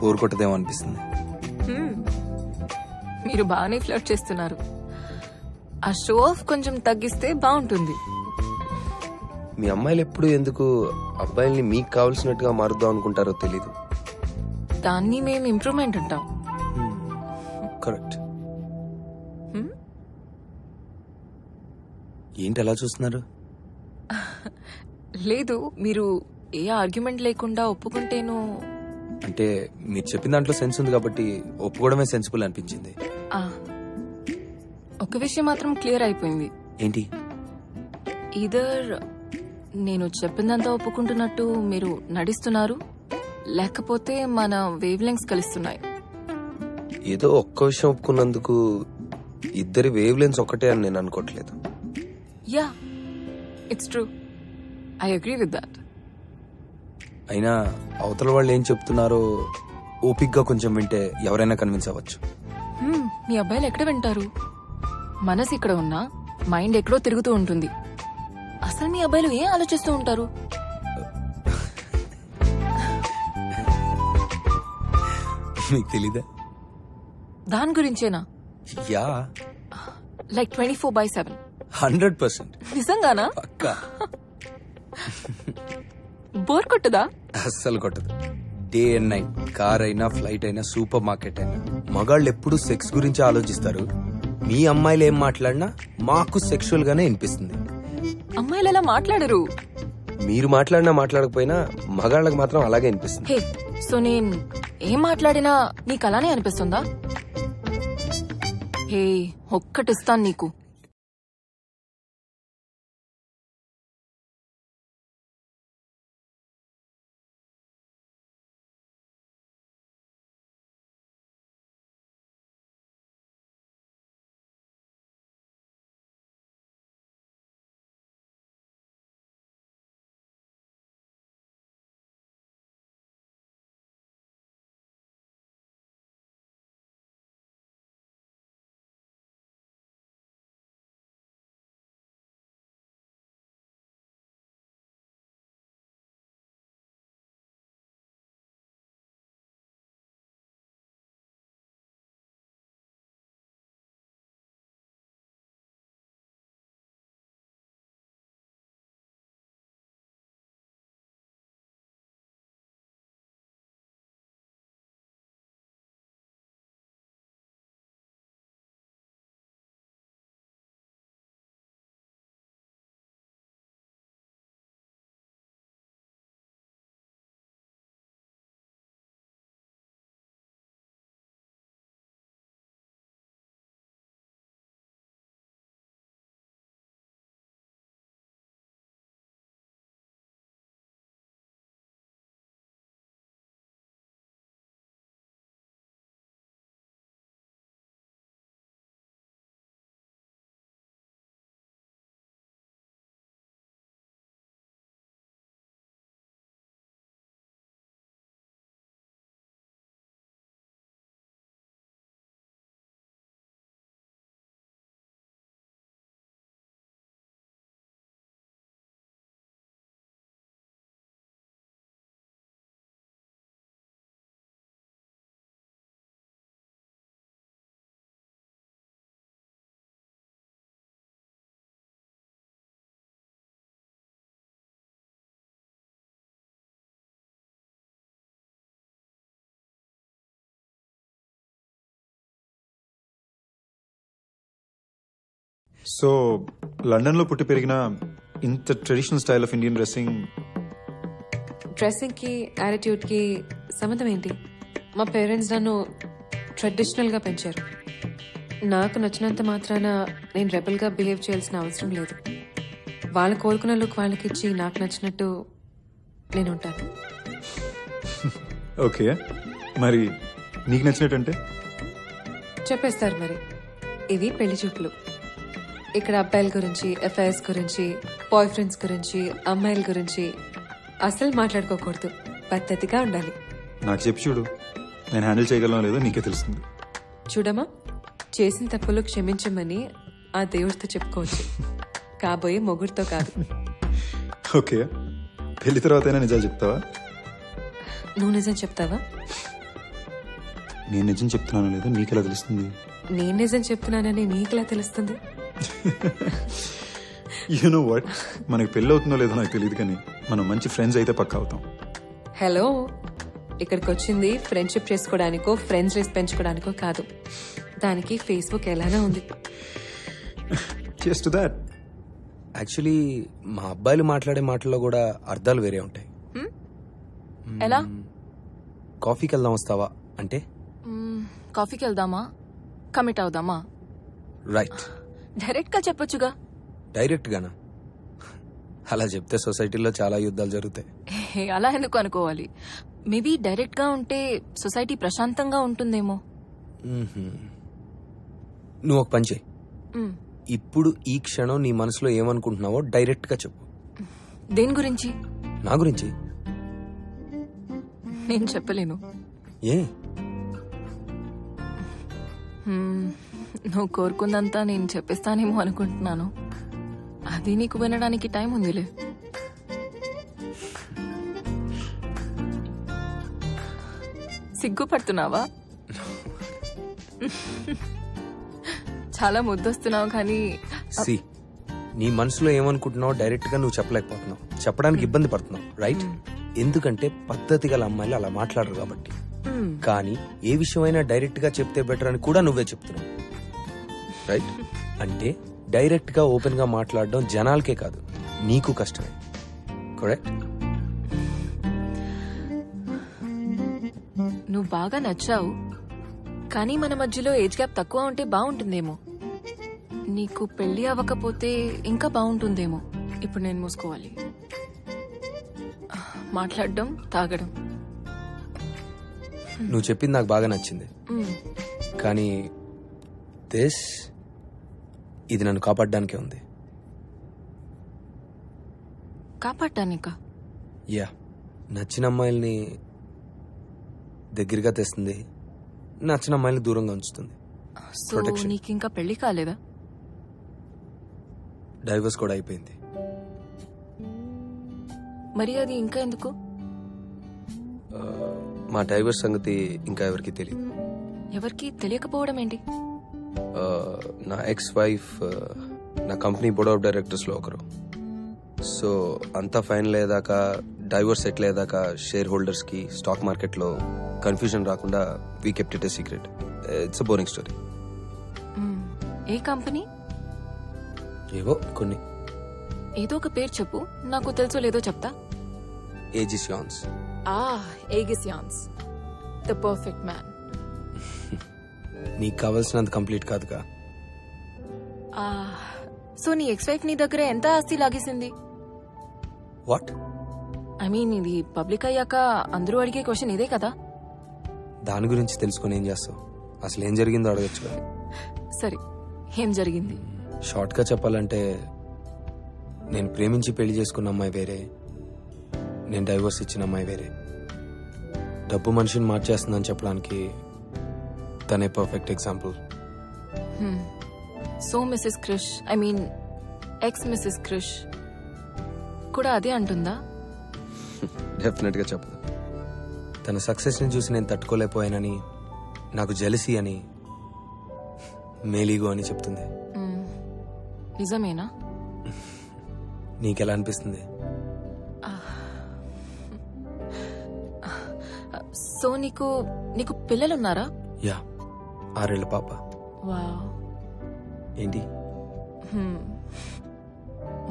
బోర్ కొట్టదేమో అనిపిస్తుంది. మీరు బాగానే ఫ్లర్ట్ చేస్తున్నారు. ఆ షో ఆఫ్ కొంచెం తగ్గిస్తే బాగుంటుంది. మీ అమ్మాయిలు ఎప్పుడు ఎందుకు అబ్బాయిల్ని మీకు కావాల్సినట్టుగా మారుద్దాం అనుకుంటారో తెలీదు. దాన్ని మేము ఇంప్రూవ్మెంట్ అంటాం. కరెక్ట్. ఏంటి అలా చూస్తున్నారు? లేదు, మీరు ఏ ఆర్గ్యుమెంట్ లేకుండా ఒప్పుకుంటేను. అంటే మీరు చెప్పిన దాంట్లో సెన్స్ ఉంది కాబట్టి ఒప్పుకోవడమే సెన్సిబుల్ అనిపించింది. ఒక విషయం మాత్రం క్లియర్ అయిపోయింది. ఏంటి? ఈదర్ నేను చెప్పిందంతా ఒప్పుకుంటున్నట్టు మీరు నడిస్తున్నారు, లేకపోతే మన వేవ్ లెంగ్స్ కలుస్తున్నాయి. ఏదో ఒక్క విషయం ఒప్పుకున్నందుకు ఇద్దరి వేవ్ లెన్స్ ఒక్కటే అని నేను అనుకోవట్లేదు. Yeah, it's true. I agree with that. అయినా అవతల వాళ్ళు ఏం చెప్తున్నారో ఓపిక్గా కొంచెం వింటే ఎవరైనా కన్విన్స్ అవ్వచ్చు. మీ అబ్బాయిలు ఎక్కడ వింటారు? మనసు ఇక్కడ ఉన్నా మైండ్ ఎక్కడో తిరుగుతూ ఉంటుంది. అసలు మీ అబ్బాయిలు ఏం ఆలోచిస్తూ ఉంటారు? మీకు తెలీదా? దాని గురించేనా? Yeah, like 24/7. 100%. నిజంగానా? పక్కా. బోర్ కొట్టదా? అస్సలు కొట్టదు. డే అండ్ నైట్, కార్ అయినా ఫ్లైట్ అయినా సూపర్ మార్కెట్ అయినా మగాళ్ళు ఎప్పుడు సెక్స్ గురించి ఆలోచిస్తారు. మీ అమ్మాయిలు ఏం మాట్లాడినా మాకు సెక్షువల్ గానే అనిపిస్తుంది. అమ్మాయిలు ఎలా మాట్లాడరు. మీరు మాట్లాడినా మాట్లాడకపోయినా మగాళ్ళకి మాత్రం అలాగే అనిపిస్తుంది. హే, సో నేను ఏం మాట్లాడినా నీకు అలానే అనిపిస్తుందా? హే ఒక్కటిస్తాను నీకు. సో లండన్ లో పుట్టి పెరిగిన ఇంత traditional style of Indian dressing కి యాటిట్యూడ్ కి సంబంధం ఏంటి? మా పేరెంట్స్ నన్ను ట్రెడిషనల్ గా పెంచారు. నాకు నచ్చినంత మాత్రాన నేను రెబల్ గా బిహేవ్ చేయాల్సిన అవసరం లేదు. వాళ్ళు కోరుకున్న లుక్ వాళ్ళకి ఇచ్చి నాకు నచ్చినట్టు నేను ఉంటాను. ఓకే, మరి నీకు నచ్చినట్టు చెప్పేస్తారు మరి. ఇవి పెళ్లి చూపులు. ఇక్కడ అబ్బాయిల గురించి, అఫైర్స్ గురించి, బాయ్ ఫ్రెండ్స్ గురించి, అమ్మాయిల గురించి అసలు మాట్లాడుకోకూడదు. పద్ధతిగా ఉండాలి. నాకు చెప్పి చూడు, నేను హ్యాండిల్ చేయగలను లేదో నీకే తెలుస్తుంది. చూడమ్మా, చేసిన తప్పులు క్షమించమని ఆ దేవుడితో చెప్పుకోవచ్చు, కాబోయే మొగుడితో కాదు. ఓకే, పెళ్లి తర్వాత నిజాలు చెప్తావా? నువ్వు నిజం చెప్తావా? నేను నిజం చెప్తున్నానో లేదో నీకెలా తెలుస్తుంది? నేను నిజం చెప్తున్నానని నీకెలా తెలుస్తుంది? యు నో వాట్, మనకి పెళ్ళి అవుతుందో లేదో నాకు తెలియదు, కానీ మనం మంచి ఫ్రెండ్స్ అయితే పక్కా అవుతాం. హలో, ఇక్కడికి వచ్చింది ఫ్రెండ్షిప్ చేసుకోవడానికో ఫ్రెండ్స్ లిస్ట్ పెంచుకోవడానికో కాదు. దానికి ఫేస్బుక్ ఎలానే ఉంది. Just that. యాక్చువల్లీ మా అబ్బాయిలు మాట్లాడే మాటల్లో కూడా అర్థాలు వేరే ఉంటాయి. ఎలా? కాఫీకి వెళ్దాం వస్తావా అంటే కాఫీకి వెళ్దామా, కమిట్ అవుదామా? రైట్. డైరెక్ట్ గా చెప్పొచ్చుగా. డైరెక్ట్ గానా? అలా చెప్తే సొసైటీలో చాలా యుద్ధాలు జరుగుతాయి. అలా ఎందుకు అనుకోవాలి? మేబీ డైరెక్ట్ గా ఉంటే సొసైటీ ప్రశాంతంగా ఉంటుందేమో. నువ్వు ఒక పని చేయి, ఇప్పుడు ఈ క్షణం నీ మనసులో ఏమనుకుంటున్నావో డైరెక్ట్ గా చెప్పు. దేని గురించి? నా గురించి. నేను చెప్పలేను. ఏ? నువ్వు కోరుకుందంతా నేను చెప్పేస్తానేమో అనుకుంటున్నాను. అది నీకు వినడానికి టైం ఉందిలే. సిగ్గుపడుతున్నావా? చాలా ముద్దొస్తున్నావు కానీ సి, నీ మనసులో ఏమనుకుంటున్నావు డైరెక్ట్ గా నువ్వు చెప్పలేకపోతున్నావు, చెప్పడానికి ఇబ్బంది పడుతున్నావు. రైట్? ఎందుకంటే పద్ధతి గల అమ్మాయిలు అలా మాట్లాడరు కాబట్టి. కానీ ఏ విషయమైనా డైరెక్ట్ గా చెప్తే బెటర్ అని కూడా నువ్వే చెప్తున్నావు. రైట్? అంటే డైరెక్ట్ గా ఓపెన్ గా మాట్లాడడం జనాలకే కాదు నీకు కష్టమే. కరెక్ట్? నువ్వు బాగా నచ్చావు, కానీ మన మధ్యలో ఏజ్ గ్యాప్ తక్కువ ఉంటే బాగుంటుందేమో. నీకు పెళ్లి అవ్వకపోతే ఇంకా బాగుంటుందేమో. ఇప్పుడు నేను మూసుకోవాలి. మాట్లాడడం, తాగడం. నువ్వు చెప్పింది నాకు బాగా నచ్చింది, కానీ ఇది నన్ను కాపాడడానికే ఉంది. కాపాడటానికా? యా, నచ్చిన అమ్మాయిల్ని దగ్గరగా తెస్తుంది, నచ్చిన అమ్మాయిల్ని దూరంగా ఉంచుతుంది. సో నీకు ఇంకా పెళ్లి కాలేదా? డైవర్స్ కూడా అయిపోయింది. మరి అది ఇంకా ఎందుకు? మా డైవర్స్ సంగతి ఇంకా ఎవరికి తెలియదు. ఎవరికి తెలియకపోవడం ఏంటి? నా ఎక్స్ వైఫ్ నా కంపెనీ బోర్డ్ ఆఫ్ డైరెక్టర్స్ లో ఒకరు. సో అంతా ఫైనల్ అయ్యేదాకా, డైవర్స్ సెటిల్ అయ్యేదాకా షేర్ హోల్డర్స్ కి స్టాక్ మార్కెట్ లో కన్ఫ్యూజన్ రాకుండా we kept it a secret. It's a boring story. A company? ఏవో కొన్ని. ఏదో ఒక పేరు చెప్పు, నాకు తెలుసో లేదో చెప్తా. Aegis yawns. Aegis yawns, the perfect man. నీకు కావాల్సినంత కంప్లీట్ కాదుగా. సో నీ ఎక్స్ వైఫ్ నీ దగ్గర ఎంత ఆస్తి లాగేసింది? వాట్? ఐ మీన్ ఇది పబ్లిక్ అయ్యాక అందరూ అడిగే క్వశ్చన్ ఇదే కదా. దాని గురించి తెలుసుకొని ఏం చేస్తావు? అసలు ఏం జరిగిందో అడగచ్చుగా. సరే, ఏం జరిగింది? షార్ట్ గా చెప్పాలంటే, నేను ప్రేమించి పెళ్లి చేసుకున్న అమ్మాయి వేరే, నేను డైవర్స్ ఇచ్చిన అమ్మాయి వేరే. డబ్బు మనిషిని మార్చేస్తుందని చెప్పడానికి తనే perfect example. So Mrs Krish, I mean ex Mrs Krish కూడా అదే అంటుందా? డెఫినెట్ గా చెప్పదు. తన సక్సెస్ ని చూసి నేను తట్టుకోలేకపోయానని, నాకు జెలసీ అని, మేలీగో అని చెప్తుంది. నిజమేనా? నీకెలా అనిపిస్తుంది? సో నీకు పిల్లలున్నారా? యా, 6 ఏళ్ల పాప. వావ్. ఏంటి?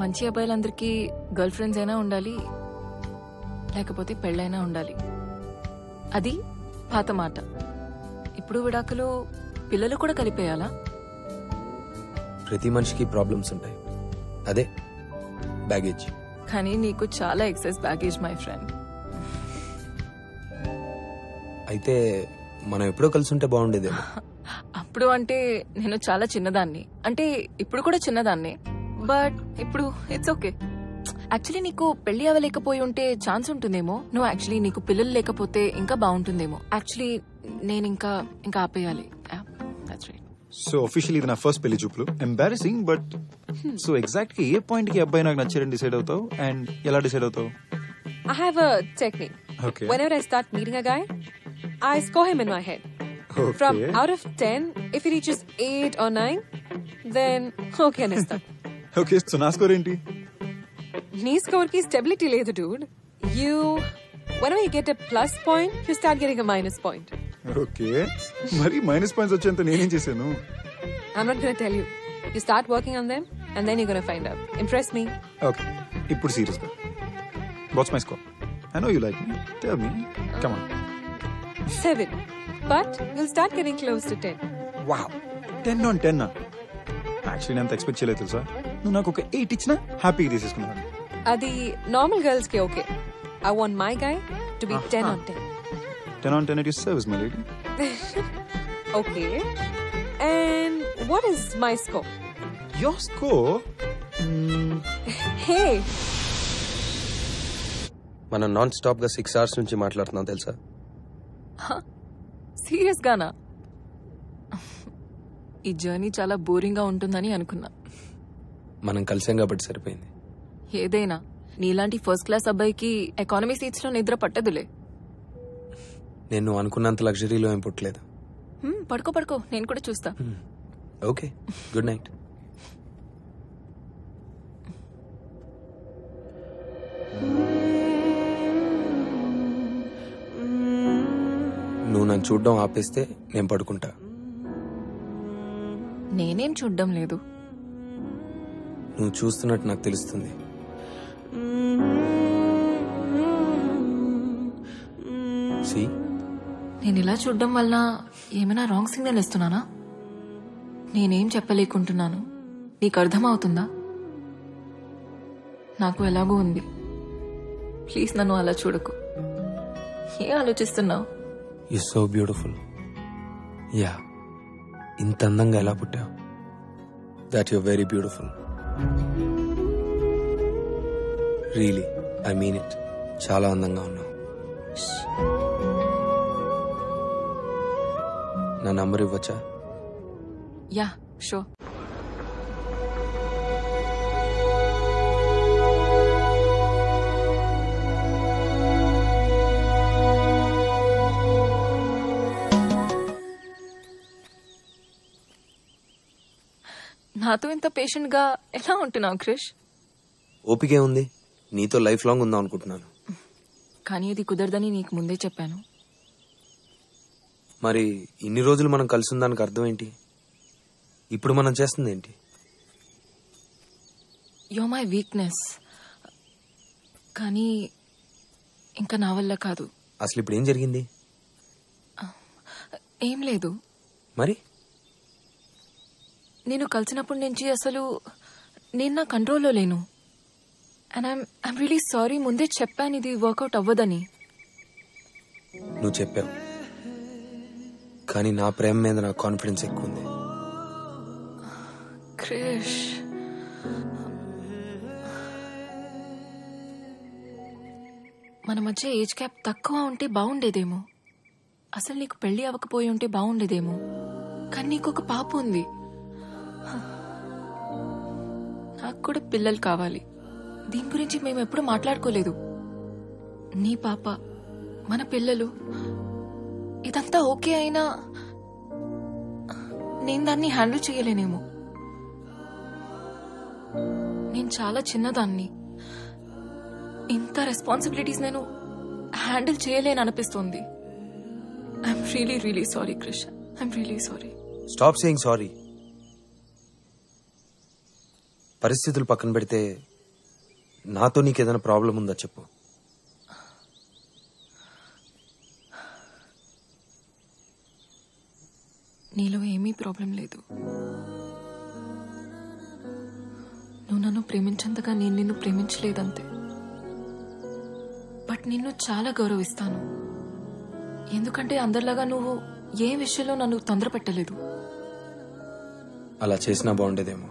మంచి అబ్బాయిలందరికీ గర్ల్ ఫ్రెండ్స్ అయినా ఉండాలి, లేకపోతే పెళ్ళైనా ఉండాలి. అది పాత మాట. ఇప్పుడు విడాకులు, పిల్లలు కూడా కలిపేయాలా? ప్రతి మనిషికి ప్రాబ్లమ్స్ ఉంటాయి, అదే బ్యాగేజ్. కానీ నీకు చాలా ఎక్సెస్ బ్యాగేజ్ మై ఫ్రెండ్. అయితే మనం ఎప్పుడో కలిసి ఉంటే బాగుండేదేమో. అప్పుడు అంటే నేను చాలా చిన్నదాన్ని, అంటే ఇప్పుడు కూడా చిన్నదాన్ని, బట్ ఇప్పుడు ఇట్స్ ఓకే. యాక్చువల్లీ నీకు పెళ్లి అవ్వలేకపోయి ఉంటే ఛాన్స్ ఉంటుందేమో. నువ్వు యాక్చువల్లీ నీకు పిల్లలు లేకపోతే ఇంకా బాగుంటుందేమో. యాక్చువల్లీ నేను ఇంకా ఆపేయాలి. సో ఆఫీషియల్లీ ఇది నా ఫస్ట్ పెళ్లి చూపులు. ఎంబారసింగ్, బట్ సో ఎగ్జాక్ట్ గా ఏ పాయింట్ కి అబ్బాయి నాకు నచ్చారని డిసైడ్ అవుతావు అండ్ ఎలా డిసైడ్ అవుతావు? I have a technique. Okay. Whenever I start meeting a guy, I score him in my head. Okay. From out of 10, if he reaches 8 or 9, then okay anista. Okay, so నా score ఏంటి? Knee score ki stability ledu, dude. Whenever you get a plus point, you start getting a minus point. Okay, మరి minus points వచ్చేంత నేనేం చేశాను? I'm not gonna tell you. You start working on them, and then you're gonna find out. Impress me. Okay, ఇప్పుడు serious గా. What's my score? I know you like me. Tell me. Come on. 7. But you'll start getting close to 10. Wow, 10 on 10. Actually నేను expect చేయలేదు తెలుసా. నువ్వు నాకు ఒక 8 ఇచ్చినా హ్యాపీగా తీసేసుకున్నాను. Adi normal girls ki okay. I want my guy to be 10 on 10. 10 on 10 at your service, my lady. Okay. And what is my score? Your score? Hey. మనం నాన్ స్టాప్ గా 6 hours నుంచి మాట్లాడుతున్నాం తెలుసా? సీరియస్ గానా? ఈ journey చాలా boring గా ఉంటుందని అనుకున్నా. మనం కలిసాం కాబట్టి సరిపోయింది. ఏదైనా నీలాంటి ఫస్ట్ క్లాస్ అబ్బాయికి ఎకానమీ సీట్స్ లో నిద్ర పట్టదులే. నేను అనుకున్నంత లగ్జరీలో ఏం పుట్టలేదు. పడుకో, నేను కూడా చూస్తా. Okay, good night. నువ్వు నన్ను చూడడం ఆపేస్తే నేను పడుకుంటా. నేనేం చూడ్డం లేదు. నువ్వు చూస్తున్నట్టు నాకు తెలుస్తుంది. See? నేను ఇలా చూడడం వల్ల ఏమైనా రాంగ్ సిగ్నల్ ఇస్తున్నానా? నేనేం చెప్పలేకుంటున్నాను, నీకు అర్థమవుతుందా? నాకు ఎలాగో ఉంది, ప్లీజ్ నన్ను అలా చూడకు. ఏం ఆలోచిస్తున్నావు? You so beautiful. యా, ఇంత అందంగా ఎలా పుట్టావు? That you very beautiful. Really, I mean it. చాలా అందంగా ఉన్నావు. నా నంబర్ ఇవ్వచ్చా? Yeah, show. నాతో ఇంత పేషెంట్ గా ఎలా ఉంటున్నావు క్రిష్? ఓపికే ఉంది, నీతో లైఫ్ లాంగ్ ఉందాం అనుకుంటున్నాను. కానీ ఇది కుదరదని నీకు ముందే చెప్పాను. మరి ఇన్ని రోజులు మనం కలిసి ఉందానికి అర్థం ఏంటి? ఇప్పుడు మనం చేస్తుంది ఏంటి? యో మై వీక్నెస్, కానీ ఇంకా నా వల్ల కాదు. అసలు ఇప్పుడు ఏం జరిగింది? ఏం లేదు. మరి నేను కలిసినప్పటి నుంచి అసలు నేను నా కంట్రోల్లో లేను. అండ్ ఐమ్ రియలీ సారీ, ముందే చెప్పాను ఇది వర్కౌట్ అవ్వదని. నువ్వు చెప్పావు, కానీ నా ప్రేమ మీద నా కాన్ఫిడెన్స్ ఎక్కువ ఉంది. క్రిష్, మన మధ్య ఏజ్ గ్యాప్ తక్కువ ఉంటే బాగుండేదేమో. అసలు నీకు పెళ్లి అవ్వకపోయి ఉంటే బాగుండేదేమో. కానీ నీకు ఒక పాప ఉంది, నాకు కూడా పిల్లలు కావాలి. దీని గురించి మేము ఎప్పుడు మాట్లాడుకోలేదు. నీ పాప, మన పిల్లలు, ఇదంతా ఓకే అయినా నేను దాన్ని హ్యాండిల్ చేయలేనేమో. నేను చాలా చిన్నదాన్ని, ఇంత రెస్పాన్సిబిలిటీస్ నేను హ్యాండిల్ చేయలేను అనిపిస్తుంది. I'm really really sorry Krish, I'm really sorry. Stop saying sorry. పరిస్థితులు పక్కన పెడితే నాతో నీకేదైనా ప్రాబ్లం ఉందా చెప్పు. నీలో ఏమీ ప్రాబ్లం లేదు. నువ్వు నన్ను ప్రేమించేంతగా నేను నిన్ను ప్రేమించలేదంతే. బట్ నిన్ను చాలా గౌరవిస్తాను, ఎందుకంటే అందరిలాగా నువ్వు ఏ విషయంలో నన్ను తొందర పెట్టలేదు. అలా చేసినా బాగుండేదేమో.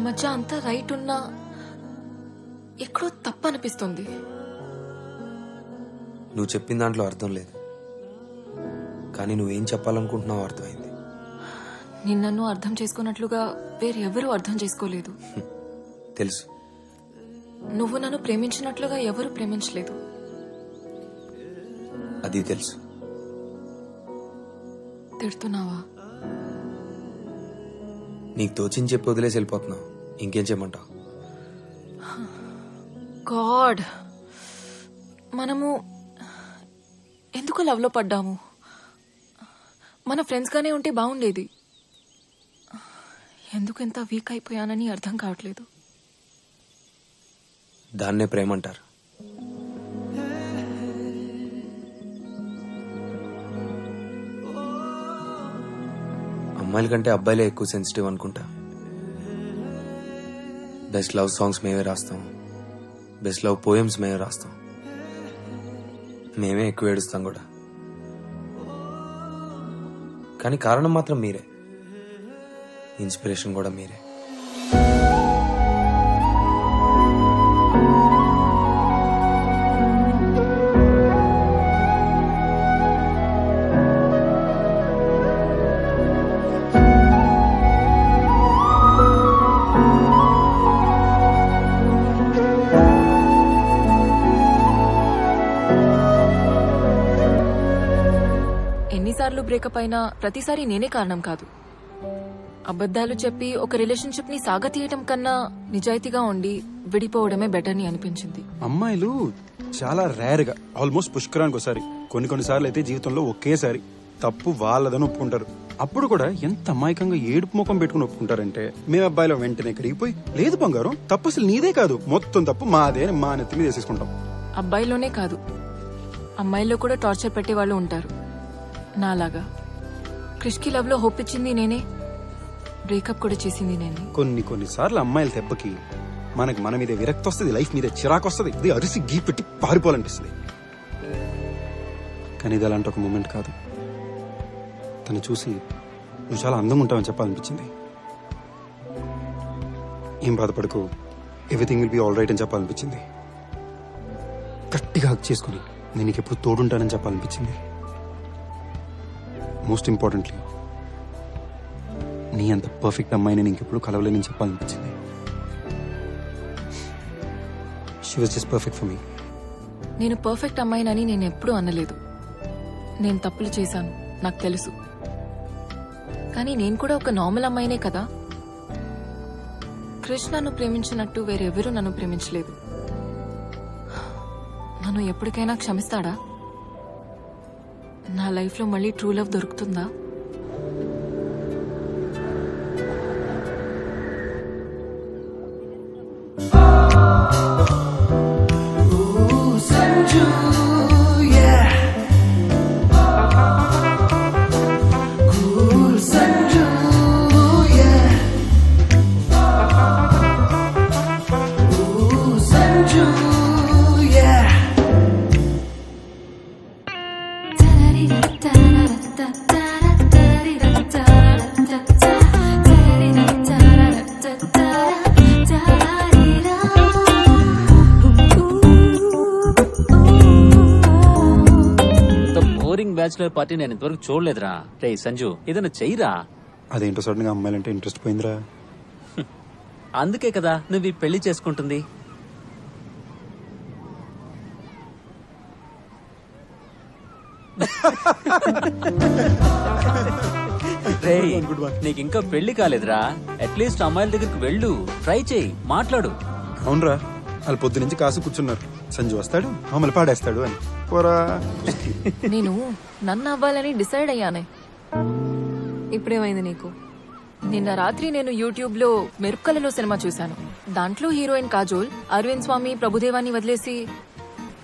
మధ్య అంతా రైట్ ఉన్నా ఎక్కడో తప్పు అనిపిస్తుంది. నువ్వు చెప్పిన దాంట్లో అర్థం లేదు, కానీ నువ్వేం చెప్పాలనుకుంటున్నావు అర్థమైంది. నిన్ను అర్థం చేసుకున్నట్లుగా వేరెవరూ అర్థం చేసుకోలేదు. తెలుసు. నువ్వు నన్ను ప్రేమించినట్లుగా ఎవరు ప్రేమించలేదు. అది తెలుసు. తిడుతున్నావా? నీకు తోచింది చెప్పి వదిలేసి వెళ్ళిపోతున్నావు. ఇంకేం చేయమంటావు? గాడ్, మనము ఎందుకు లవ్ లో పడ్డాము? మన ఫ్రెండ్స్ గానే ఉంటే బాగుండేది. ఎందుకు ఎంత వీక్ అయిపోయానని అర్థం కావట్లేదు. దాన్నే ప్రేమంటారు. అమ్మాయిల కంటే అబ్బాయిలే ఎక్కువ సెన్సిటివ్ అనుకుంటా. బెస్ట్ లవ్ సాంగ్స్ మేమే రాస్తాం, బెస్ట్ లవ్ పోయమ్స్ మేమే రాస్తాం, మేమే ఎక్కువ ఏడుస్తాం కూడా. కానీ కారణం మాత్రం మీరే, ఇన్స్పిరేషన్ కూడా మీరే. ఎన్నిసార్లు బ్రేకప్ అయినా ప్రతిసారి నేనే కారణం కాదు. అబద్ధాలు చెప్పి ఒక రిలేషన్షిప్ ని సాగతీయటం కన్నా నిజాయితీగా ఉండి విడిపోవడమే బెటర్ అని అనిపించింది. అమ్మాయిలు చాలా రేర్ గా, ఆల్మోస్ట్ పుష్కరానికి ఒకసారి, కొన్నిసార్లు అయితే జీవితంలో ఒకేసారి తప్పు వాళ్ళదని ఒప్పుకుంటారు. అప్పుడు కూడా ఎంత అమాయకంగా ఏడుపు ముఖం పెట్టుకుని ఒప్పుకుంటారంటే, మేము అబ్బాయిలో వెంటనే కరిగిపోయి, లేదు బంగారం తప్పు అసలు నీదే కాదు, మొత్తం తప్పు మాదే అని మా నెత్తి మీద వేసేసుకుంటాం. అబ్బాయిలోనే కాదు, అమ్మాయిల్లో కూడా టార్చర్ పెట్టే వాళ్ళు ఉంటారు నాలాగా. క్రిష్కి లవ్ లో హోప్ ఇచ్చింది నేనే, బ్రేకప్ కూడా చేసింది నేనే. కొన్నిసార్లు అమ్మాయిల దెబ్బకి మనకి మన మీద విరక్తి వస్తుంది, లైఫ్ మీద చిరాకు వస్తుంది, ఇది అరిసి గీ పెట్టి పారిపోవాలనిపిస్తుంది. కానీ ఇది అలాంటి ఒక మూమెంట్ కాదు. తను చూసి నువ్వు చాలా అందంగా ఉంటావని చెప్పాలనిపించింది. ఏం బాధపడకు, everything will be all right అని చెప్పాలనిపించింది. గట్టిగా హక్ చేసుకుని నేను నీకు ఎప్పుడు తోడుంటానని చెప్పాలనిపించింది. మోస్ట్ ఇంపార్టెంట్లీ, నీ అంత పర్ఫెక్ట్ అమ్మాయిని నేను ఇంకెప్పుడు కలవలేనని చెప్పాలనిపించింది. She was just perfect for me. నేను పర్ఫెక్ట్ అమ్మాయినని నేను ఎప్పుడూ అనలేదు. నేను తప్పులు చేశాను, నాకు తెలుసు. కానీ నేను కూడా ఒక నార్మల్ అమ్మాయినే కదా. క్రిష్ నన్ను ప్రేమించినట్టు వేరెవరూ నన్ను ప్రేమించలేదు. నన్ను ఎప్పటికైనా క్షమిస్తాడా? నా లైఫ్ లో మళ్ళీ ట్రూ లవ్ దొరుకుతుందా? బ్యాచులర్ పార్టీ నేను ఇంతవరకు చూడలేదురా. రే సంజు, ఏదైనా చెయ్యరా. అదేంటో సడన్ గా అమ్మాయిలంటే ఇంట్రెస్ట్ పోయిందిరా. అందుకే కదా నువ్వు ఈ పెళ్లి చేసుకుంటుంది. నీకు ఇంకా పెళ్లి కాలేదురా. అట్లీస్ట్ అమ్మాయిల దగ్గరికి వెళ్ళు, ట్రై చేయి, మాట్లాడు. అవునరా, వాళ్ళు పొద్దు నుంచి కాసు కూర్చున్నారు, సంజు వస్తాడు మమ్మల్ని పాడేస్తాడు అని. పోరా. నేను నన్ను అవ్వాలని డిసైడ్ అయ్యానే. ఇప్పుడేమైంది నీకు? నిన్న రాత్రి నేను యూట్యూబ్ లో మెరుపుకలలో సినిమా చూశాను. దాంట్లో హీరోయిన్ కాజోల్ అరవింద్ స్వామి ప్రభుదేవాని వదిలేసి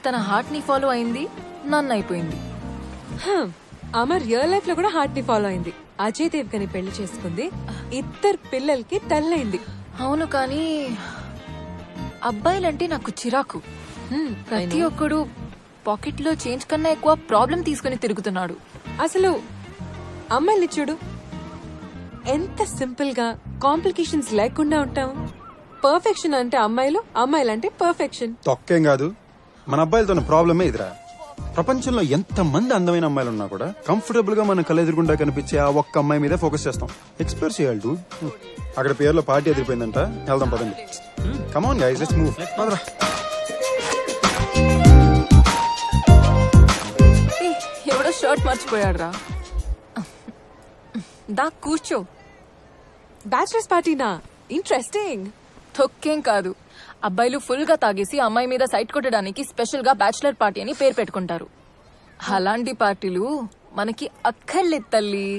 తన హార్ట్ ని ఫాలో అయింది, నన్ను అయిపోయింది. ఆమె రియల్ లైఫ్ లో కూడా హార్ట్ ని ఫాలో అయింది. అజయ్ దేవ్గని పెళ్లి చేసుకుంది, 2 పిల్లలకి తల్లైంది. అవును, కానీ అబ్బాయిలంటే నాకు చిరాకు. ప్రతి ఒక్కడు పాకెట్ లో చేంజ్ కన్నా ఎక్కువ ప్రాబ్లం తీసుకుని తిరుగుతున్నాడు. అసలు అమ్మాయిని చూడు, ఎంత సింపుల్ గా కాంప్లికేషన్స్ లేకుండా ఉంటాం. పర్ఫెక్షన్ అంటే అమ్మాయిలు, అమ్మాయిలు అంటే పర్ఫెక్షన్. తొక్కేం కాదు, మన అబ్బాయిలతో ఉన్న ప్రాబ్లమే ఇదిరా. ప్రపంచంలో ఎంత మంది అందమైన అమ్మాయిలు ఉన్నా కూడా కంఫర్టబుల్ గా మన కళ్ళు ఎదురుగుండా కనిపించే ఆ ఒక్క అమ్మాయి మీద ఫోకస్ చేస్తాం. ఎక్స్ప్లోర్ చేయాలి డూ. అక్కడ పేరులో పార్టీ ఎదిరిపోయిందంట, వెళ్దాం పదండి. Come on guys, let's move. ఎవడో షర్ట్ మర్చిపోయాడు రా. దా కూర్చో. బ్యాచిలర్స్ పార్టీనా? ఇంట్రెస్టింగ్. తొక్కేం కాదు, అబ్బాయిలు ఫుల్ గా తాగేసి అమ్మాయి మీద సైట్ కొట్టడానికి స్పెషల్ గా బ్యాచిలర్ పార్టీ అని పేరు పెట్టుకుంటారు. అలాంటి పార్టీలు మనకి అక్కర్లేదు తల్లి.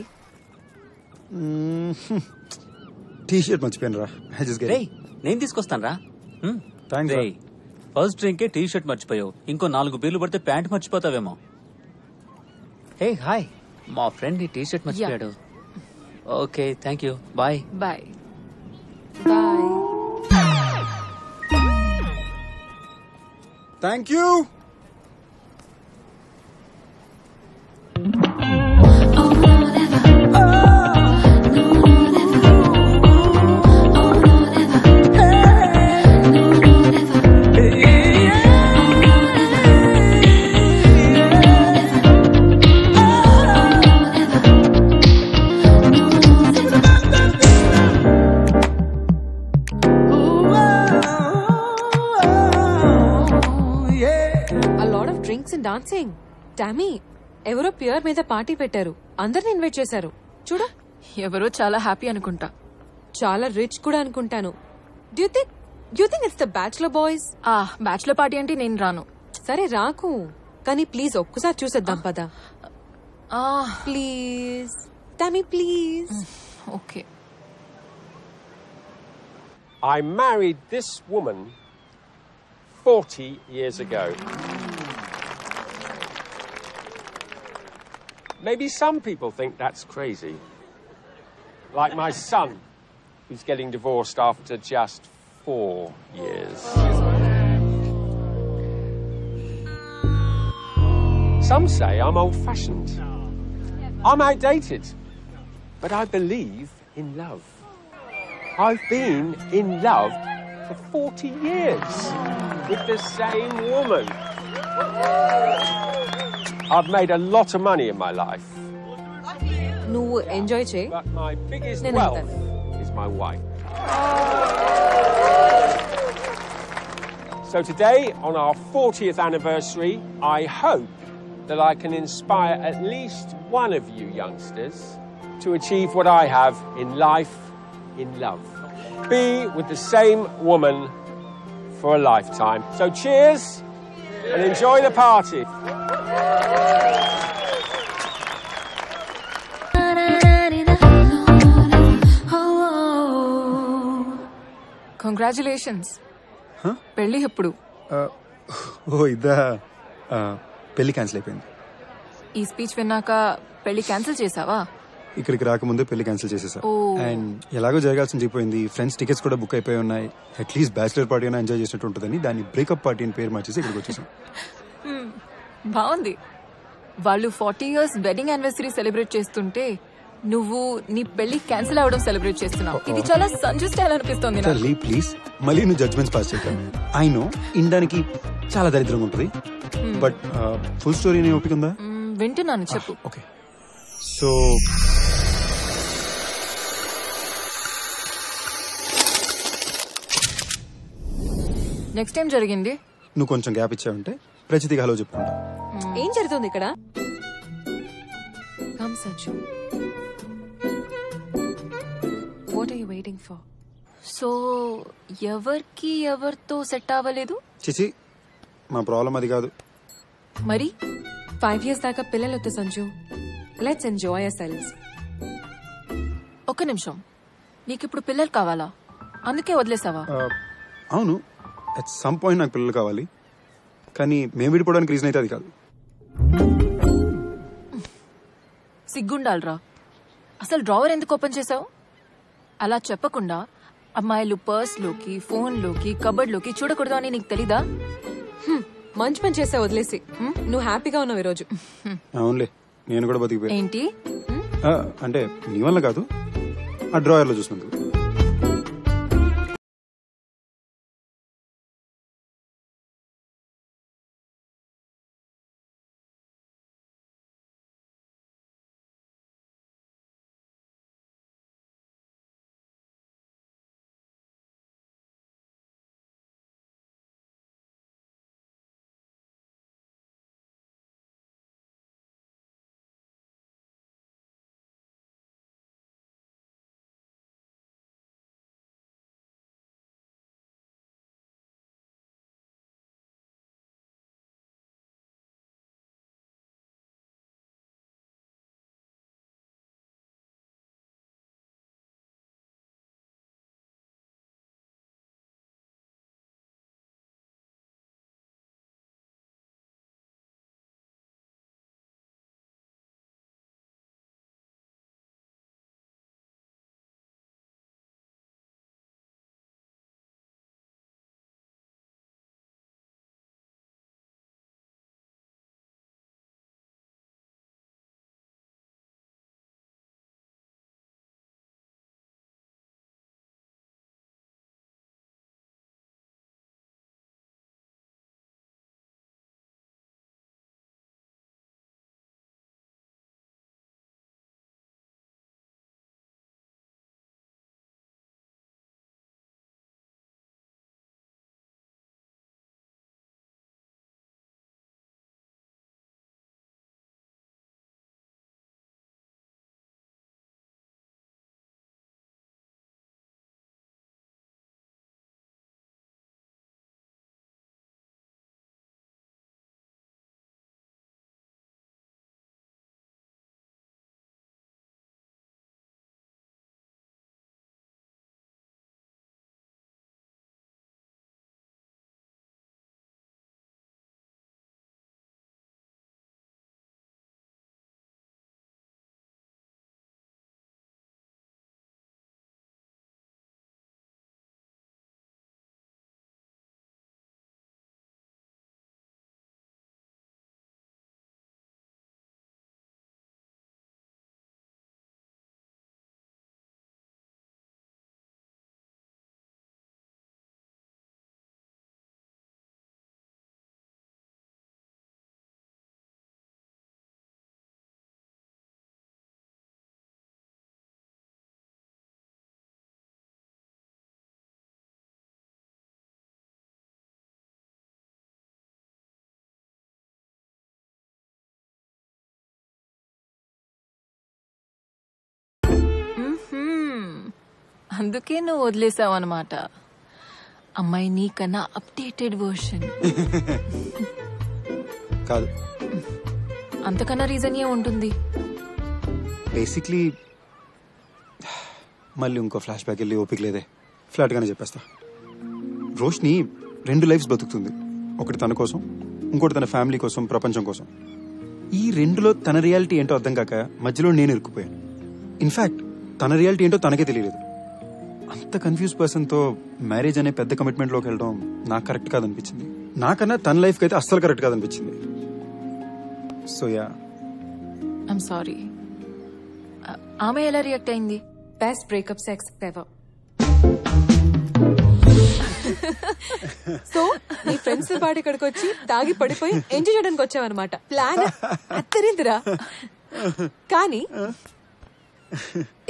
టీ షర్ట్ మర్చిపోయాను రా. నేను తీసుకొస్తాను రా. థ్యాంక్స్. ఫస్ట్ డ్రింకే టీ షర్ట్ మర్చిపోయావు, ఇంకో 4 బీర్లు పడితే ప్యాంట్ మర్చిపోతావేమో. హే హాయ్, మా ఫ్రెండ్ ఈ టీ షర్ట్ మర్చిపోయాడు. Okay thank you, bye. Bye bye. Thank you. Dancing. Tommy, ఎవరో ప్యూర్ మీద పార్టీ పెట్టారు, అందరిని ఇన్వైట్ చేశారు. చూడు, ఎవరో చాలా హ్యాపీ అనుకుంటా, చాలా రిచ్ కూడా అనుకుంటాను. Due think it's the bachelor boys? Bachelor party అంటే నేను రాను. సరే రాకు, కానీ ప్లీజ్ ఒక్కసారి చూసేద్దాం పదా. Please Tommy, please. Okay. I married this woman 40 years ago. Maybe some people think that's crazy. Like my son, who's getting divorced after just 4 years. Some say I'm old-fashioned. I'm outdated. But I believe in love. I've been in love for 40 years with the same woman. I've made a lot of money in my life. నువ్వు enjoy చేయి. But my biggest wealth is my wife. So today, on our 40th anniversary, I hope that I can inspire at least one of you youngsters to achieve what I have in life, in love. Be with the same woman for a lifetime. So cheers and enjoy the party. Congratulations. పెళ్లి ఎప్పుడు? ఓ ఇదా, పెళ్లి cancel అయిపోయింది. ఈ speech విన్నాక పెళ్లి cancel చేసావా? ఇక్కడికి రాకముందే పెళ్లి క్యాన్సిల్ చేసేసా. అండ్ ఎలాగో జరగాల్సింది అయిపోయింది. ఫ్రెండ్స్ టికెట్స్ కూడా బుక్ అయిపోయి ఉన్నాయి. అట్లీస్ట్ బ్యాచిలర్ పార్టీ అయినా ఎంజాయ్ చేసినట్టు ఉంటుందని దాన్ని బ్రేకప్ పార్టీ అని పేరు మార్చేసి ఇక్కడికి వచ్చేసాం. బాగుంది. వాళ్ళు 40 years వెడ్డింగ్ యానివర్సరీ సెలబ్రేట్ చేస్తుంటే నువ్వు నీ పెళ్లి క్యాన్సిల్ అవడం సెలబ్రేట్ చేస్తున్నావు. ఇది చాలా సంజు స్టైల్ అనిపిస్తుంది. ప్లీజ్ మళ్ళీ నువ్వు జడ్జ్మెంట్స్ పాస్ చేయక. ఐ నో ఇండానికి చాలా దరిద్రంగా ఉంటుంది, బట్ ఫుల్ స్టోరీ నీ ఓపిక ఉందా? వింటున్నాను, చెప్పు. ఓకే, సో నెక్స్ట్ టైం జరిగింది. నువ్వు కొంచెం గ్యాప్ ఇచ్చావంటే ప్రచితిగా హలో చెప్పుకుంటా. ఏం జరుగుతుంది ఇక్కడ? Come Sanju, what are you waiting for? So ఎవరికి ఎవరితో సెట్ అవ్వలేదు? చిచి, మా ప్రాబ్లం అది కాదు. మరి 5 years దాకా పిల్లలొద్దు Sanju. Let's enjoy ourselves. ఒక్క నిమిషం, నీకిప్పుడు పిల్లలు కావాలా? అందుకే వదిలేసావా? అవును, అట్ సమ్ పాయింట్ నాకు పిల్లలు కావాలి, కానీ మేము విడిపోవడానికి రీజన్ అయితే అది కాదు. సిగ్గుండాలరా, అసలు డ్రావర్ ఎందుకు ఓపెన్ చేసావు? అలా చెప్పకుండా అమ్మాయిలు పర్స్ లోకి, ఫోన్ లోకి, కబర్డ్ లోకి చూడకూడదు అని నీకు తెలీదా? మంచి పని చేసా వదిలేసి. నువ్వు హ్యాపీగా ఉన్నావు ఈరోజు. అవునులే, నేను కూడా బతికిపోయా. ఏంటి అంటే నీ వల్ల కాదు, ఆ డ్రాయర్ లో చూసినందుకు. అందుకే నువ్వు వదిలేసావు అనమాట. అమ్మాయి నీకన్నా అప్డేటెడ్ వర్షన్. కాదు, అంతకన్నా రీజన్ ఏ ఉంటుంది? బేసిక్లీ మళ్ళీ ఇంకో ఫ్లాష్ బ్యాక్ వెళ్ళి ఓపిక లేదే, ఫ్లాట్గానే చెప్పేస్తా. రోష్ని 2 లైఫ్స్ బతుకుతుంది. ఒకటి తన కోసం, ఇంకోటి తన ఫ్యామిలీ కోసం, ప్రపంచం కోసం. ఈ 2లో తన రియాలిటీ ఏంటో అర్థం కాక మధ్యలో నేను ఇరుక్కుపోయాను. ఇన్ఫాక్ట్ తన రియాలిటీ ఏంటో తనకే తెలియలేదు. అంత కన్ఫ్యూజ్ పర్సన్తో మ్యారేజ్ అనే పెద్ద కమిట్మెంట్లోకి వెళ్ళడం నాకు కరెక్ట్ కాదనిపించింది. నాకన్నా తన లైఫ్కి అయితే అస్సలు కరెక్ట్ కాదనిపించింది. So yeah, I'm sorry. ఆమె ఎలా రియాక్ట్ అయింది? Best breakup sex ever. So నీ ఫ్రెండ్స్ పాటు ఇక్కడికి వచ్చి తాగి పడిపోయి ఎంజాయ్ చేయడానికి వచ్చావన్నమాట. ప్లాన్ అత్తరిందిరా. కానీ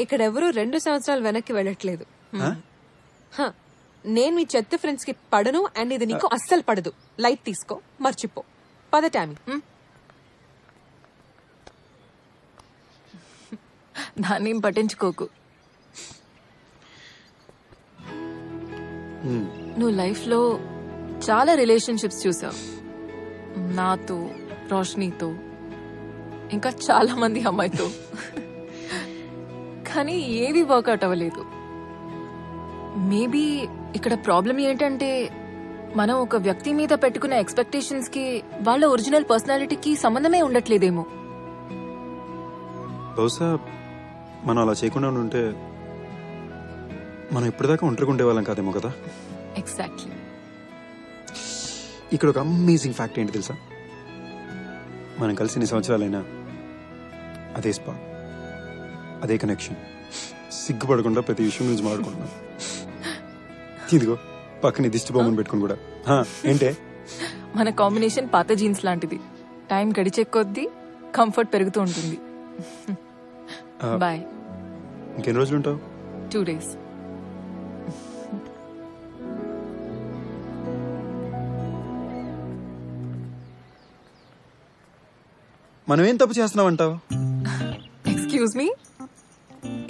ఇక్కడెవరూ 2 సంవత్సరాలు వెనక్కి వెళ్ళట్లేదు. నేను మీ చెత్త ఫ్రెండ్స్ కి పడను, అండ్ ఇది నీకు అస్సలు పడదు. లైట్ తీసుకో, మర్చిపో. పద టామీ. దాన్ని పట్టించుకోకు. నువ్వు లైఫ్లో చాలా రిలేషన్షిప్స్ చూసావు. నాతో, రోష్నీతో, ఇంకా చాలా మంది అమ్మాయితో. కానీ ఏవి వర్కౌట్ అవ్వలేదు. మేబీ ఇక్కడ ప్రాబ్లం ఏంటంటే మనం ఒక వ్యక్తి మీద పెట్టుకున్న ఎక్స్పెక్టేషన్స్ కి వాళ్ళ ఒరిజినల్ పర్సనాలిటీకి సంబంధమే ఉండట్లేదేమో. బహుశా మనం అలా చేయకుండా ఉంటే మనం ఇప్పటిదాకా ఒంటరిగా ఉండేవాళ్ళం కాదేమో కదా. ఎగ్జాక్ట్లీ. ఇక్కడ ఒక అమేజింగ్ ఫ్యాక్ట్ ఏంటి తెలుసా? మనం కలిసి 2 సంవత్సరాలైనా అదే స్పా, అదే కనెక్షన్, సిగ్గుపడకుండా ప్రతి విషయం గురించి మాట్లాడుకుంటున్నాం. ఇదిగో పక్కన దిష్టి బొమ్మను పెట్టుకుని కూడా. ఏంటే మన కాంబినేషన్ పాత జీన్స్ లాంటిది. టైం గడిచే కొద్దీ కంఫర్ట్ పెరుగుతూ ఉంటుంది. బాయ్. ఇంకెన్ని రోజులు ఉంటావు? 2 days. మనం ఏం తప్పు చేస్తున్నాం అంటావు? Excuse me.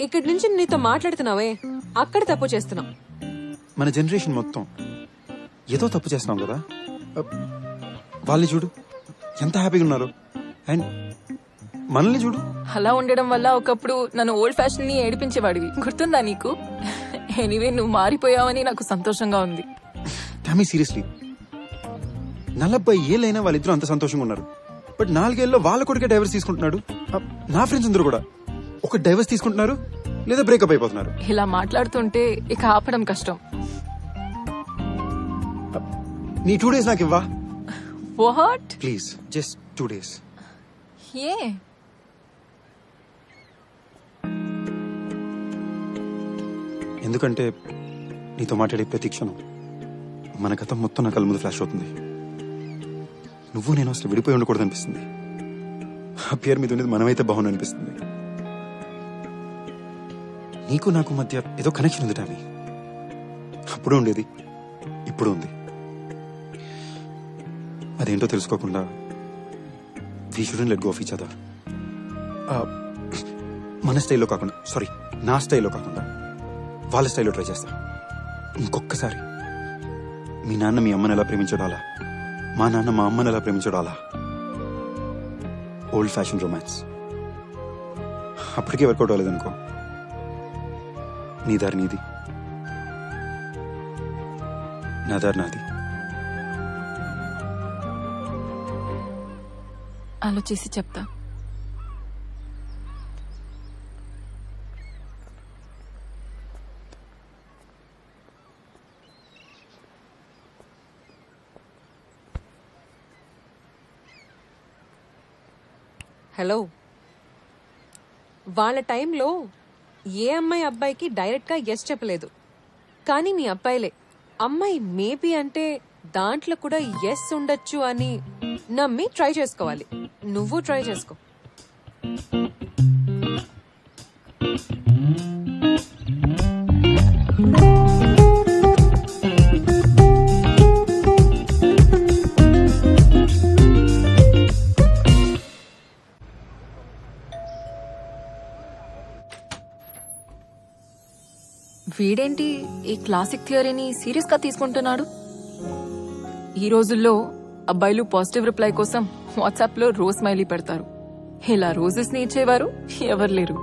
ఇక్కడి నుంచి నీతో మాట్లాడుతున్నావే, అక్కడ తప్పు చేస్తున్నావు. మన జనరేషన్ మొత్తం ఏదో తప్పు చేస్తున్నాం కదా. వాళ్ళని చూడు ఎంత హ్యాపీగా ఉన్నారు, అండ్ మనల్ని చూడు. అలా ఉండడం వల్ల ఒకప్పుడు నన్ను ఓల్డ్ ఫ్యాషన్ ని ఏడిపించేవాడివి, గుర్తుందా నీకు? ఎనీవే, నువ్వు మారిపోయావని నాకు సంతోషంగా ఉంది. టామీ, సీరియస్లీ 40 ఏళ్ళైనా వాళ్ళిద్దరూ అంత సంతోషంగా ఉన్నారు. బట్ 4 ఏళ్ళలో వాళ్ళ కొడుకే డైవర్స్ తీసుకుంటున్నాడు. నా ఫ్రెండ్స్ అందరూ కూడా ఒక డైవర్స్ తీసుకుంటున్నారు, లేదా బ్రేకప్ అయిపోతున్నారు. ఇలా మాట్లాడుతుంటే ఇక ఆపడం కష్టం. నీ 2 days నాకు ఇవ్వా? వాట్? Please, just 2 days. ఏ? ఎందుకంటే నీతో మాట్లాడే ప్రతి క్షణం మన గతం మొత్తం నా కళ్ళ ముందు ఫ్లాష్ అవుతుంది. నువ్వు నేను అసలు విడిపోయి ఉండకూడదు అనిపిస్తుంది. ఆ పేరు మీద ఉండేది మనమైతే బాగుంది అనిపిస్తుంది. నీకు నాకు మధ్య ఏదో కనెక్షన్ ఉంది టామీ. అప్పుడు ఉండేది, ఇప్పుడు ఉంది. అదేంటో తెలుసుకోకుండా we shouldn't let go of each other. మన స్టైల్లో కాకుండా, సారీ, నా స్టైల్లో కాకుండా వాళ్ళ స్టైల్లో ట్రై చేస్తా. ఇంకొకసారి మీ నాన్న మీ అమ్మని ఎలా ప్రేమించడం అలా, మా నాన్న మా అమ్మని ఎలా ప్రేమించడం అలా. ఓల్డ్ ఫ్యాషన్ రొమాన్స్ అప్పటికే వర్కౌట్ అవ్వలేదనుకో, నీ దారి నీది, నా దారి నాది. ఆలోచించి చెప్తా. హలో, వాళ్ళ టైంలో ఏ అమ్మాయి అబ్బాయికి డైరెక్ట్ గా ఎస్ చెప్పలేదు. కానీ మీ అబ్బాయిలే అమ్మాయి మేబీ అంటే దాంట్లో కూడా ఎస్ ఉండొచ్చు అని నమ్మి ట్రై చేసుకోవాలి. నువ్వు ట్రై చేసుకో. వీడేంటి ఈ క్లాసిక్ థియరీని సీరియస్ గా తీసుకుంటున్నాడు? ఈ రోజుల్లో అబ్బాయిలు పాజిటివ్ రిప్లై కోసం వాట్సాప్ లో రోజ్ స్మైలీ పెడతారు. ఇలా రోజెస్ ని ఇచ్చేవారు ఎవరు లేరు.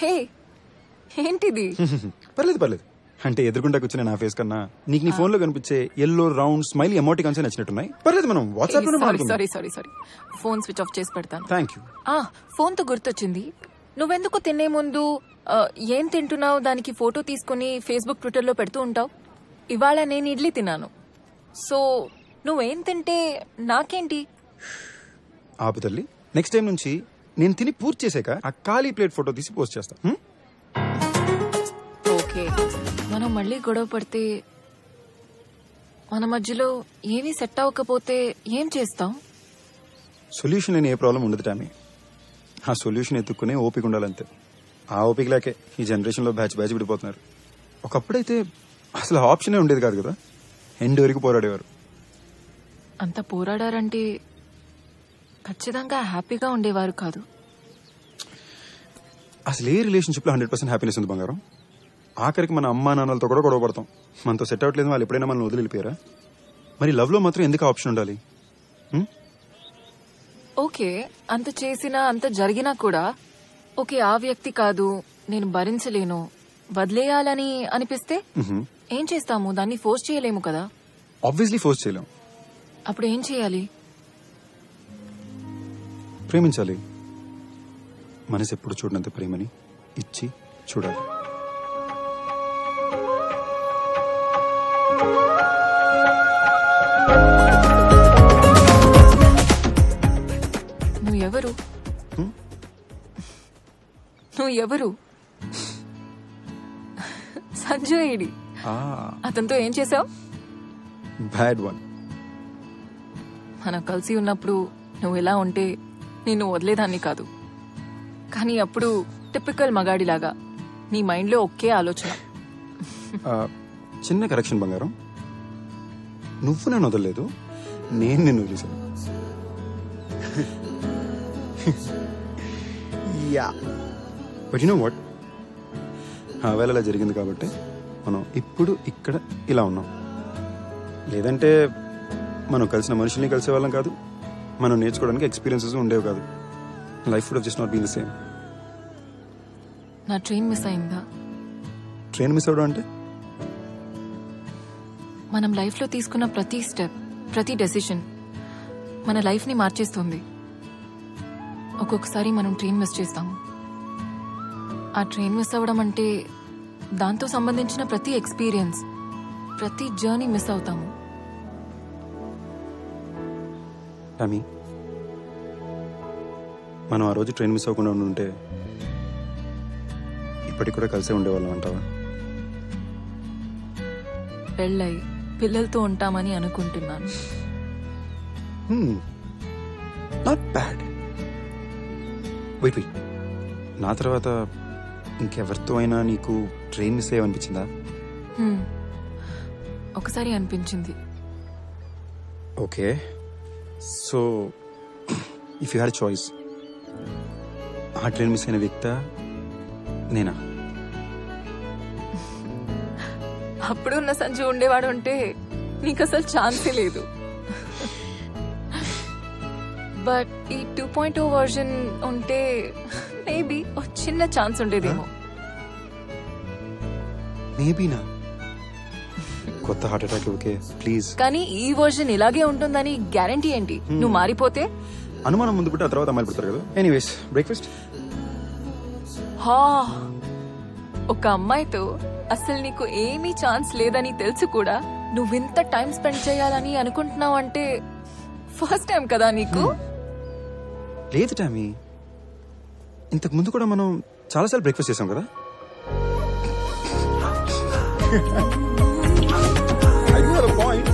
హే, ఏంటిది? పర్లేదు అంటే ఎదురుకుండా కూర్చునే నా ఫేస్ కన్నా నీకు నీ ఫోన్ లో కనిపించే ఎల్లో రౌండ్ స్మైల్ ఎమోటికాన్స్ నచ్చినట్టున్నాయి. పర్లేదు, మనం వాట్సాప్ లో సారీ ఫోన్ స్విచ్ ఆఫ్ చేసి పెడతాను. Thank you. ఫోన్ తో గుర్తొచ్చింది, నువ్వెందుకు తినే ముందు ఏం తింటున్నావు దానికి ఫోటో తీసుకుని ఫేస్బుక్ ట్విట్టర్ లో పెడుతూ ఉంటావు? ఇవాళ నేను ఇడ్లీ తిన్నాను, సో నువ్వేం తింటే నాకేంటి? ఆపు తల్లి, నెక్స్ట్ టైం నుంచి నేను తిని పూర్తి చేసాక ఆ ఖాళీ ప్లేట్ ఫోటో తీసి పోస్ట్ చేస్తా. ఓకే, మనం మళ్ళీ గొడవ పడితే మన మధ్యలో ఏమీ సెట్ అవ్వకపోతే ఏం చేస్తాం? సొల్యూషన్ లేని ఏ ప్రాబ్లం ఉండదు టామీ. ఆ సొల్యూషన్ ఎత్తుక్కునే ఓపిక ఉండాలంతే. ఆ ఓపిక లేకే ఈ జనరేషన్ లో బ్యాచ్ విడిపోతున్నారు. ఒకప్పుడైతే అసలు ఆప్షనే ఉండేది కాదు కదా, ఎండ్ వరకు పోరాడేవారు. అంత పోరాడారంటే ఖచ్చితంగా హ్యాపీగా ఉండేవారు కాదు. అసలు ఏ రిలేషన్షిప్ లో 100% హ్యాపీనెస్ ఉంది బంగారం? ఆఖరికి మన అమ్మా నాన్నలతో కూడా గొడవ పడతాం. మనతో సెట్ అవ్వట్లేదు, వాళ్ళు ఎప్పుడైనా మనల్ని వదిలిపోయారా? మరి లవ్ లో మాత్రం ఎందుకు ఆప్షన్ ఉండాలి? ఓకే, అంత చేసినా అంత జరిగినా కూడా ఓకే ఆ వ్యక్తి కాదు, నేను భరించలేను, వదిలేయాలని అనిపిస్తే ఏం చేస్తాము? దాన్ని ఫోర్స్ చేయలేము కదా. ఆబ్వియస్లీ ఫోర్స్ చేయలేం. అప్పుడు ఏం చేయాలి? ప్రేమించాలి. మనసు ఎప్పుడు చూడనంత ప్రేమని ఇచ్చి చూడాలి. నువ్వెవరు? నువ్వెవరు? సంజయ్. అతనితో ఏం చేసావు? Bad one. మనం కలిసి ఉన్నప్పుడు నువ్వు ఎలా ఉంటే నిన్ను వదిలేదాన్ని కాదు, కానీ అప్పుడు టిపికల్ మగాడిలాగా నీ మైండ్ లో ఒకే ఆలోచన. చిన్న కరెక్షన్ బంగారం, నువ్వు నన్ను వదలలేదు, నేను నిన్ను వదిలేసాను. బట్ యు నో వాట్, ఆ వేళ అలా జరిగింది కాబట్టి మనం ఇప్పుడు ఇక్కడ ఇలా ఉన్నాం. లేదంటే మనం కలిసిన మనుషుల్ని కలిసే వాళ్ళం కాదు, మనం నేర్చుకోవడానికి ఎక్స్పీరియన్సెస్ ఉండేవి కాదు. Life would have just not been the same. నా ట్రైన్ మిస్ అయిందా? ట్రైన్ మిస్ అవడం అంటే? మనం లైఫ్ లో తీసుకున్న ప్రతి స్టెప్, ప్రతి డెసిషన్ మన లైఫ్ ని మార్చేస్తుంది. ఒక్కొక్కసారి మనం ట్రైన్ మిస్ చేస్తాము. ఆ ట్రైన్ మిస్ అవ్వడం అంటే దాంతో సంబంధించిన ప్రతి ఎక్స్పీరియన్స్, ప్రతి జర్నీ మిస్ అవుతాము. టామీ, మనం ఆ రోజు ట్రైన్ మిస్ అవ్వకుండా ఉంటే ఇప్పటికి కూడా కలిసే ఉండేవాళ్ళం అంటావా? పెళ్ళై పిల్లలతో ఉంటామని అనుకుంటున్నాను. Not bad. వెయిట్, నా తర్వాత ఇంకెవరితో అయినా నీకు ట్రైన్ మిస్ అయ్యావనిపించిందా? ఒకసారి అనిపించింది. Okay, so if you had choice, ఆ ట్రైన్ మిస్ అయిన వ్యక్తి నేనా? అప్పుడున్న సంజు ఉండేవాడు అంటే నీకు అసలు ఛాన్సే లేదు. బట్ ఈ 2.0 వర్జన్ ఉంటే మేబీ ఒక చిన్న ఛాన్స్ ఉండేదేమో. మేబీనా? కొత్త హార్ట్ అటాక్ ఓకే ప్లీజ్. కానీ ఈ వర్జన్ ఇలాగే ఉంటుందని గ్యారంటీ ఏంటి? నువ్వు మారిపోతే అనుమానం ముందు పుట్టి ఆ తర్వాత అమ్మాయిలు పెడతారు కదా. Anyways, breakfast. ఒక అమ్మాయితో అసలు నీకు ఏమీ ఛాన్స్ లేదని తెలుసు కూడా నువ్వింత టైం స్పెండ్ చేయాలని అనుకుంటున్నావు అంటే ఫస్ట్ టైం కదా నీకు? లేదు టామీ, ఇంతకు ముందు కూడా మనం చాలాసార్లు బ్రేక్ఫాస్ట్ చేసాం కదా. I do have a point.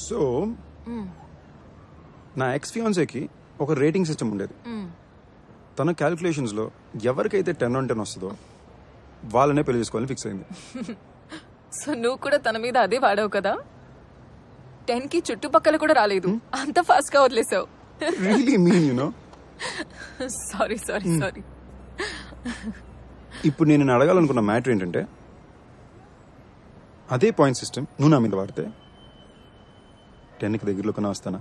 So నా ఎక్స్ ఫియాన్సేకి ఒక రేటింగ్ సిస్టమ్ ఉండేది. తన క్యాలిక్యులేషన్స్లో ఎవరికైతే 10 on 10 వస్తుందో వాళ్ళనే పెళ్లి చేసుకోవాలని ఫిక్స్ అయింది. సో నువ్వు కూడా తన మీద అదే వాడావు కదా. 10కి చుట్టుపక్కల కూడా రాలేదు, అంత ఫాస్ట్ గా వదిలేసావు. Really mean you know. Sorry sorry sorry. ఇప్పుడు నేను అడగాలనుకున్న మ్యాటర్ ఏంటంటే, అదే పాయింట్ సిస్టమ్ నువ్వు నా మీద వాడితే 10కి దగ్గరలో కన్నా వస్తానా?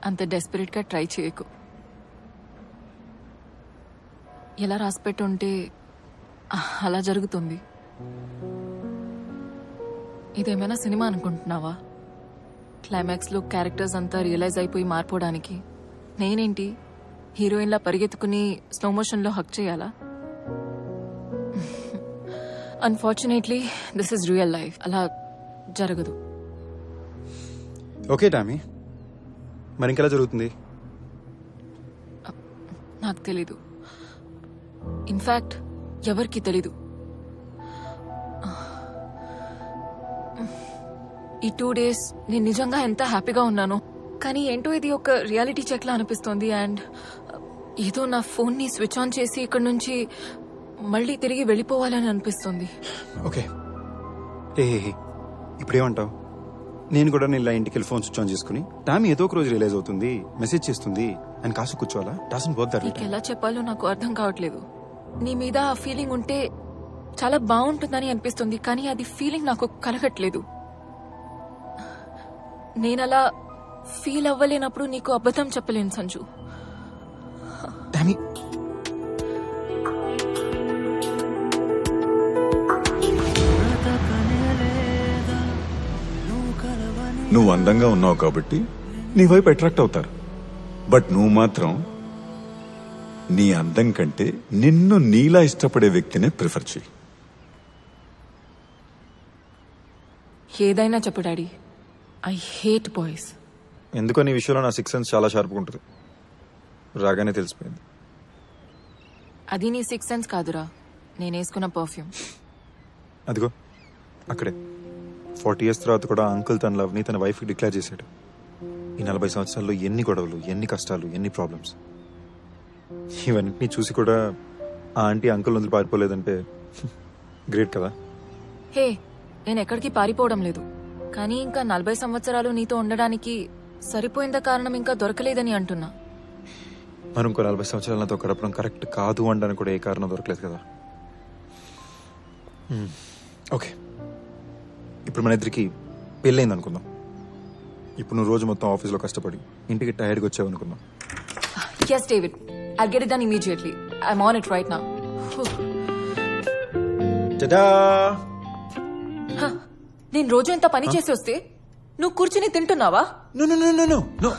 అంత డెస్పరేట్ గా ట్రై చేయకు. ఎలా రాసిపెట్టుంటే అలా జరుగుతుంది. ఇదేమైనా సినిమా అనుకుంటున్నావా? క్లైమాక్స్ లో క్యారెక్టర్స్ అంతా రియలైజ్ అయిపోయి మారిపోవడానికి నేనేంటి హీరోయిన్ లా పరిగెత్తుకుని స్లో మోషన్ లో హక్ చేయాలా? Unfortunately this is real life. అలా జరగదు. ఓకే టామీ, మరి ఇంకెలా జరుగుతుంది? నాకు తెలీదు. ఇన్ఫాక్ట్ ఎవరికి తెలీదు. ఈ 2 days నేను నిజంగా ఎంత హ్యాపీగా ఉన్నానో, కానీ ఏంటో ఇది ఒక రియాలిటీ చెక్ లా అనిపిస్తోంది. అండ్ ఏదో నా ఫోన్ ని స్విచ్ ఆన్ చేసి ఇక్కడ నుంచి మళ్ళీ తిరిగి వెళ్ళిపోవాలని అనిపిస్తుంది. ఓకే ఇప్పుడేమంటావు? నేను కూడా నేను ఇంటికి వెళ్ళి ఫోన్ స్విచ్ ఆన్ చేసుకుని టామీ ఏదో ఒక రోజు రియలైజ్ అవుతుంది, మెసేజ్ చేస్తుంది అని కాసు కూర్చోవాలా? Doesn't work that way. నీకు ఎలా చెప్పాలో నాకు అర్థం కావట్లేదు. నీ మీద ఆ ఫీలింగ్ ఉంటే చాలా బాగుంటుందని అనిపిస్తుంది, కానీ అది ఫీలింగ్ నాకు కలగట్లేదు. నేనలా ఫీల్ అవ్వలేనప్పుడు నీకు అబద్ధం చెప్పలేను సంజు. టామీ నువ్వు అందంగా ఉన్నావు కాబట్టి నీ వైపు అట్రాక్ట్ అవుతారు. బట్ నువ్వు మాత్రం నీ అందం కంటే నిన్ను నీలా ఇష్టపడే వ్యక్తినే ప్రిఫర్ చేయి. ఏదైనా చెప్పు డాడీ, ఐ హేట్ బాయ్స్. ఎందుకో నీ విషయంలో నా 6th సెన్స్ చాలా షార్ప్గా ఉంటుంది. రాగానే తెలిసిపోయింది. అది నీ 6th సెన్స్ కాదురా, నేను వేసుకున్న పర్ఫ్యూమ్. అదిగో అక్కడే 40 years తర్వాత కూడా అంకుల్ తన లవ్ ని తన వైఫ్ కి డిక్లేర్ చేశాడు. ఈ 40 సంవత్సరాల్లో ఎన్ని గొడవలు, ఎన్ని కష్టాలు, ఎన్ని ప్రాబ్లమ్స్. ఇవన్నీ చూసి కూడా ఆ ఆంటీ అంకుల్ వదిలి పారిపోలేదంటే గ్రేట్ కదా. హే, నేను ఎక్కడికి పారిపోవడం లేదు, కానీ ఇంకా 40 సంవత్సరాలు నీతో ఉండడానికి సరిపోయిన కారణం ఇంకా దొరకలేదని అంటున్నా. మరి ఇంకో 40 సంవత్సరాలు నాతో గడపడం కరెక్ట్ కాదు అనడానికి కూడా ఏ కారణం దొరకలేదు కదా. ఓకే, ఇప్పుడు మన ఇద్దరికి పెళ్ళైంది అనుకుందాం. ఇప్పుడు నువ్వు రోజు మొత్తం ఆఫీస్లో కష్టపడి ఇంటికి టైర్డ్గా వచ్చావు అనుకుందాం. Yes, David. I'll get it done immediately. I'm on it right now. Ta-da! నేను రోజు ఎంత పని చేసి వస్తే నువ్వు కూర్చుని తింటున్నావా? No no no no no no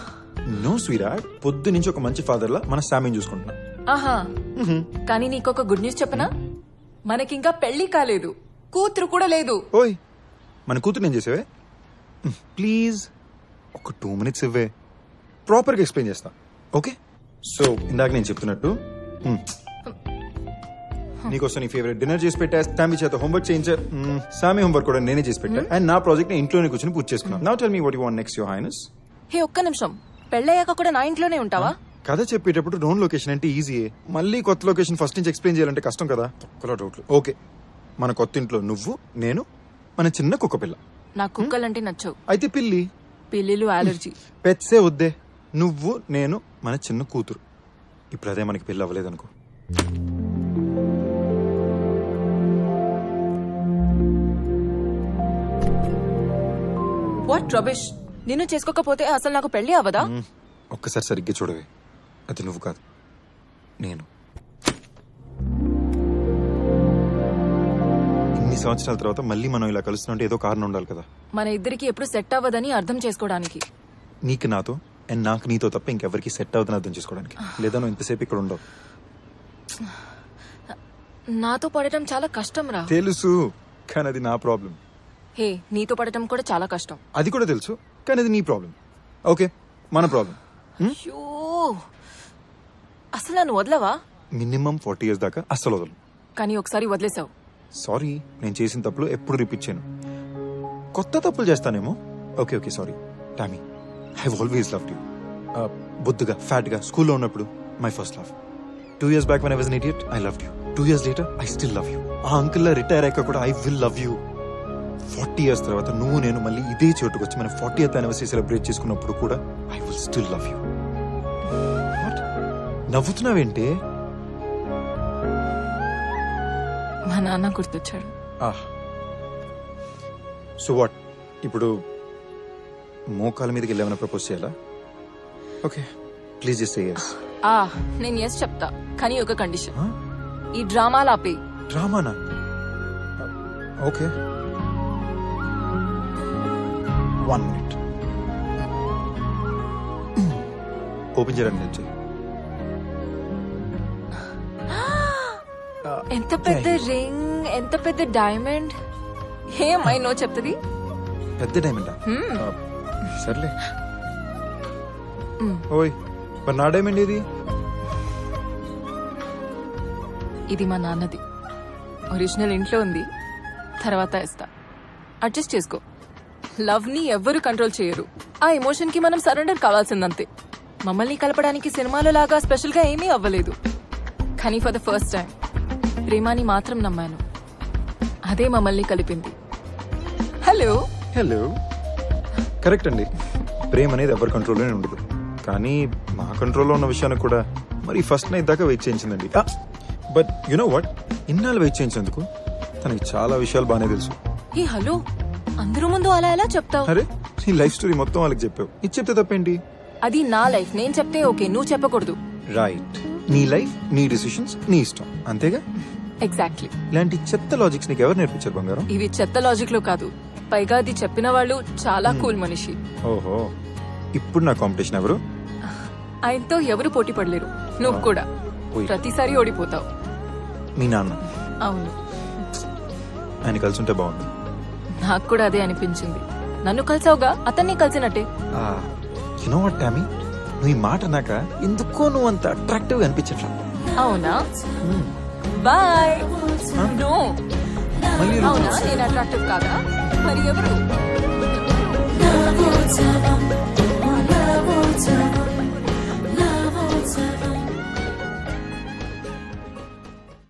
no స్వీరాట్, పొద్దు నుంచి ఒక మంచి ఫాదర్ లా మన శామీని చూసుకుంటున్నా. ఆహా, కానీ నీకొక గుడ్ న్యూస్ చెప్పనా? మనకింకా పెళ్లి కాలేదు, కూతురు కూడా లేదు. ఓయ్, మన కూతురు నేను చేసేవే. ప్లీజ్ ఒక 2 minutes ఇవ్వే, ప్రాపర్గా ఎక్స్ప్లెయిన్ చేస్తా. ఓకే, సో ఇందాక నేను చెప్తున్నట్టు నీకోసం నీ ఫేవరెట్ డిన్నర్ చేసి పెట్టా, సామి చేత హోంవర్క్ చేయించా, సామి హోంవర్క్ కూడా నేనే చేసి పెట్టా, అండ్ నా ప్రాజెక్ట్ ని ఇంట్లోనే కూర్చొని పూర్తి చేసుకున్నాను. Now tell me what you want next, your highness. Hey, ఒక్క నిమిషం. పెళ్ళయ్యాక కూడా నా ఇంట్లోనే ఉంటావా? కథ చెప్పేటప్పుడు నోన్ లొకేషన్ అంటే ఈజీయే, మళ్ళీ కొత్త లొకేషన్ ఫస్ట్ నుంచి ఎక్స్ప్లెయిన్ చేయాలంటే కష్టం కదా. తక్కువ డౌట్లు. ఓకే, మన కొత్త ఇంట్లో నువ్వు, నేను, మన చిన్న కుక్క పిల్ల. నాకు కుక్కలంటే నచ్చవు. అయితే పిల్లి. పిల్లిలు అలర్జీ. పెట్సే వద్దే. నువ్వు, నేను, మన చిన్న కూతురు. ఇప్పుడు అదే మనకి పెళ్ళి అవ్వలేదనుకో. What rubbish. నిన్ను చేసుకోకపోతే అసలు నాకు పెళ్లి అవ్వదా? ఒక్కసారి సరిగ్గా చూడవే, అది నువ్వు కాదు, నేను. ఇన్ని సంవత్సరాల తర్వాత మళ్ళీ మనం ఇలా కలుస్తుంటే ఏదో కారణం ఉండాలి కదా. మన ఇద్దరికి ఎప్పుడు సెట్ అవ్వదని అర్థం చేసుకోవడానికి. నీకు నాతో, అండ్ నాకు నీతో తప్ప ఇంకెవరికి సెట్ అవుతుందని అర్థం చేసుకోవడానికి. లేదా నువ్వు ఇంతసేపు ఇక్కడ ఉండవు. నాతో పడటం చాలా కష్టం రా. తెలుసు, కానీ అది నా ప్రాబ్లం. హే, నీతో పడటం కూడా చాలా కష్టం. అది కూడా తెలుసు, కానీ అది నీ ప్రాబ్లం. ఓకే, మన ప్రాబ్లం. అయ్యో, అసలు నన్ను వదలవా? మినిమం 40 years దాకా అస్సలు వదలు. కానీ ఒకసారి వదిలేసావు, సారీ, నేను చేసిన తప్పులు ఎప్పుడు రిపీట్ చేయను. కొత్త తప్పులు చేస్తానేమో. Okay okay sorry Tommy. I always loved you. బొద్దుగా ఫ్యాట్గా స్కూల్లో ఉన్నప్పుడు my first love. 2 years back when I was an idiot, I loved you. 2 years later, I still love you. ఆ అంకుల్ రిటైర్ అయ్యాక కూడా I will love you. 40 years తర్వాత నువ్వు నేను మళ్ళీ ఇదే చోటుకు వచ్చి మన 40th anniversary సెలబ్రేట్ చేసుకున్నప్పుడు కూడా I will still love you. నవ్వుతున్నావేంటి? మా నాన్న గుర్తొచ్చాడు. సో వాట్ ఇప్పుడు మోకాల మీదకి వెళ్ళి ఏమైనా ప్రపోజ్ చేయాలా? Okay please just say yes. నేను ఎస్ చెప్తా, కానీ ఒక కండిషన్. ఈ డ్రామాలు ఆపే. డ్రామానా? Okay 1 minute. ఓపెన్ చేయడానికి హెల్ప్ చేయి. ఎంత పెద్ద రింగ్, ఎంత పెద్ద డైమండ్. ఏమై నో చెప్తుంది. పెద్ద డైమండా? సర్లే. ఓయ్ మరి నా డైమండ్ ఇది? ఇది మా నాన్నది. ఒరిజినల్ ఇంట్లో ఉంది, తర్వాత ఇస్తా. అడ్జస్ట్ చేసుకో. లవ్ ని ఎవ్వరు కంట్రోల్ చేయరు. ఆ ఎమోషన్ కి మనం సరెండర్ కావాల్సిందంతే. మమ్మల్ని కలపడానికి సినిమాలో లాగా స్పెషల్ గా ఏమీ అవ్వలేదు, కానీ ఫర్ ద ఫస్ట్ టైం ప్రేమాని మాత్రం నమ్మాను. అదే మమ్మల్ని కలిపింది. Hello hello. కరెక్ట్ అండి, ప్రేమ అనేది ఎవరి కంట్రోల్లోనే ఉండదు. కానీ మా కంట్రోల్లో ఉన్న విషయానికి కూడా మరి ఫస్ట్ నైట్ దాకా వెయిట్ చేయించిందండి. బట్ యు నో వాట్, ఇన్నాళ్ళు వెయిట్ చేయించేందుకు తనకి చాలా విషయాలు బాగానే తెలుసు. ఏ హలో, అందరూ ముందు అలా ఎలా చెప్తావు? అరే నీ లైఫ్ స్టోరీ మొత్తం వాళ్ళకి చెప్పావు, ఇది చెప్తే తప్పేంటి? అది నా లైఫ్, నేను చెప్తే ఓకే, నువ్వు చెప్పకూడదు. రైట్, నీ లైఫ్, నీ డిసిషన్స్, నీ ఇష్టం, అంతేగా? ఎగ్జాక్ట్లీ. ఇలాంటి చెత్త లాజిక్స్ నీకు ఎవరు నేర్పించారు బంగారం? ఇవి చెత్త లాజిక్ లో కాదు, పైగా అది చెప్పిన వాళ్ళు చాలా కూల్ మనిషి. ఓహో, ఇప్పుడు నా కాంపిటీషన్ ఎవరు? ఆయనతో ఎవరు పోటీ పడలేరు. నువ్వు కూడా ప్రతిసారి ఓడిపోతావు. మీ నాన్న? అవును. ఆయన కలిసి ఉంటే బాగుంది. నాకు కూడా అదే అనిపించింది. నన్ను కలిసావుగా, అతన్ని కలిసినట్టే. యు నో వాట్ టామీ, నువ్వు ఈ మాట నాక ఎందుకో నువ్వు అంత అట్రాక్టివ్ గా అనిపించట్లా. అవునా? బాయ్. నో. అవునా, నేను అట్రాక్టివ్ కాదా? మరి ఎవరు?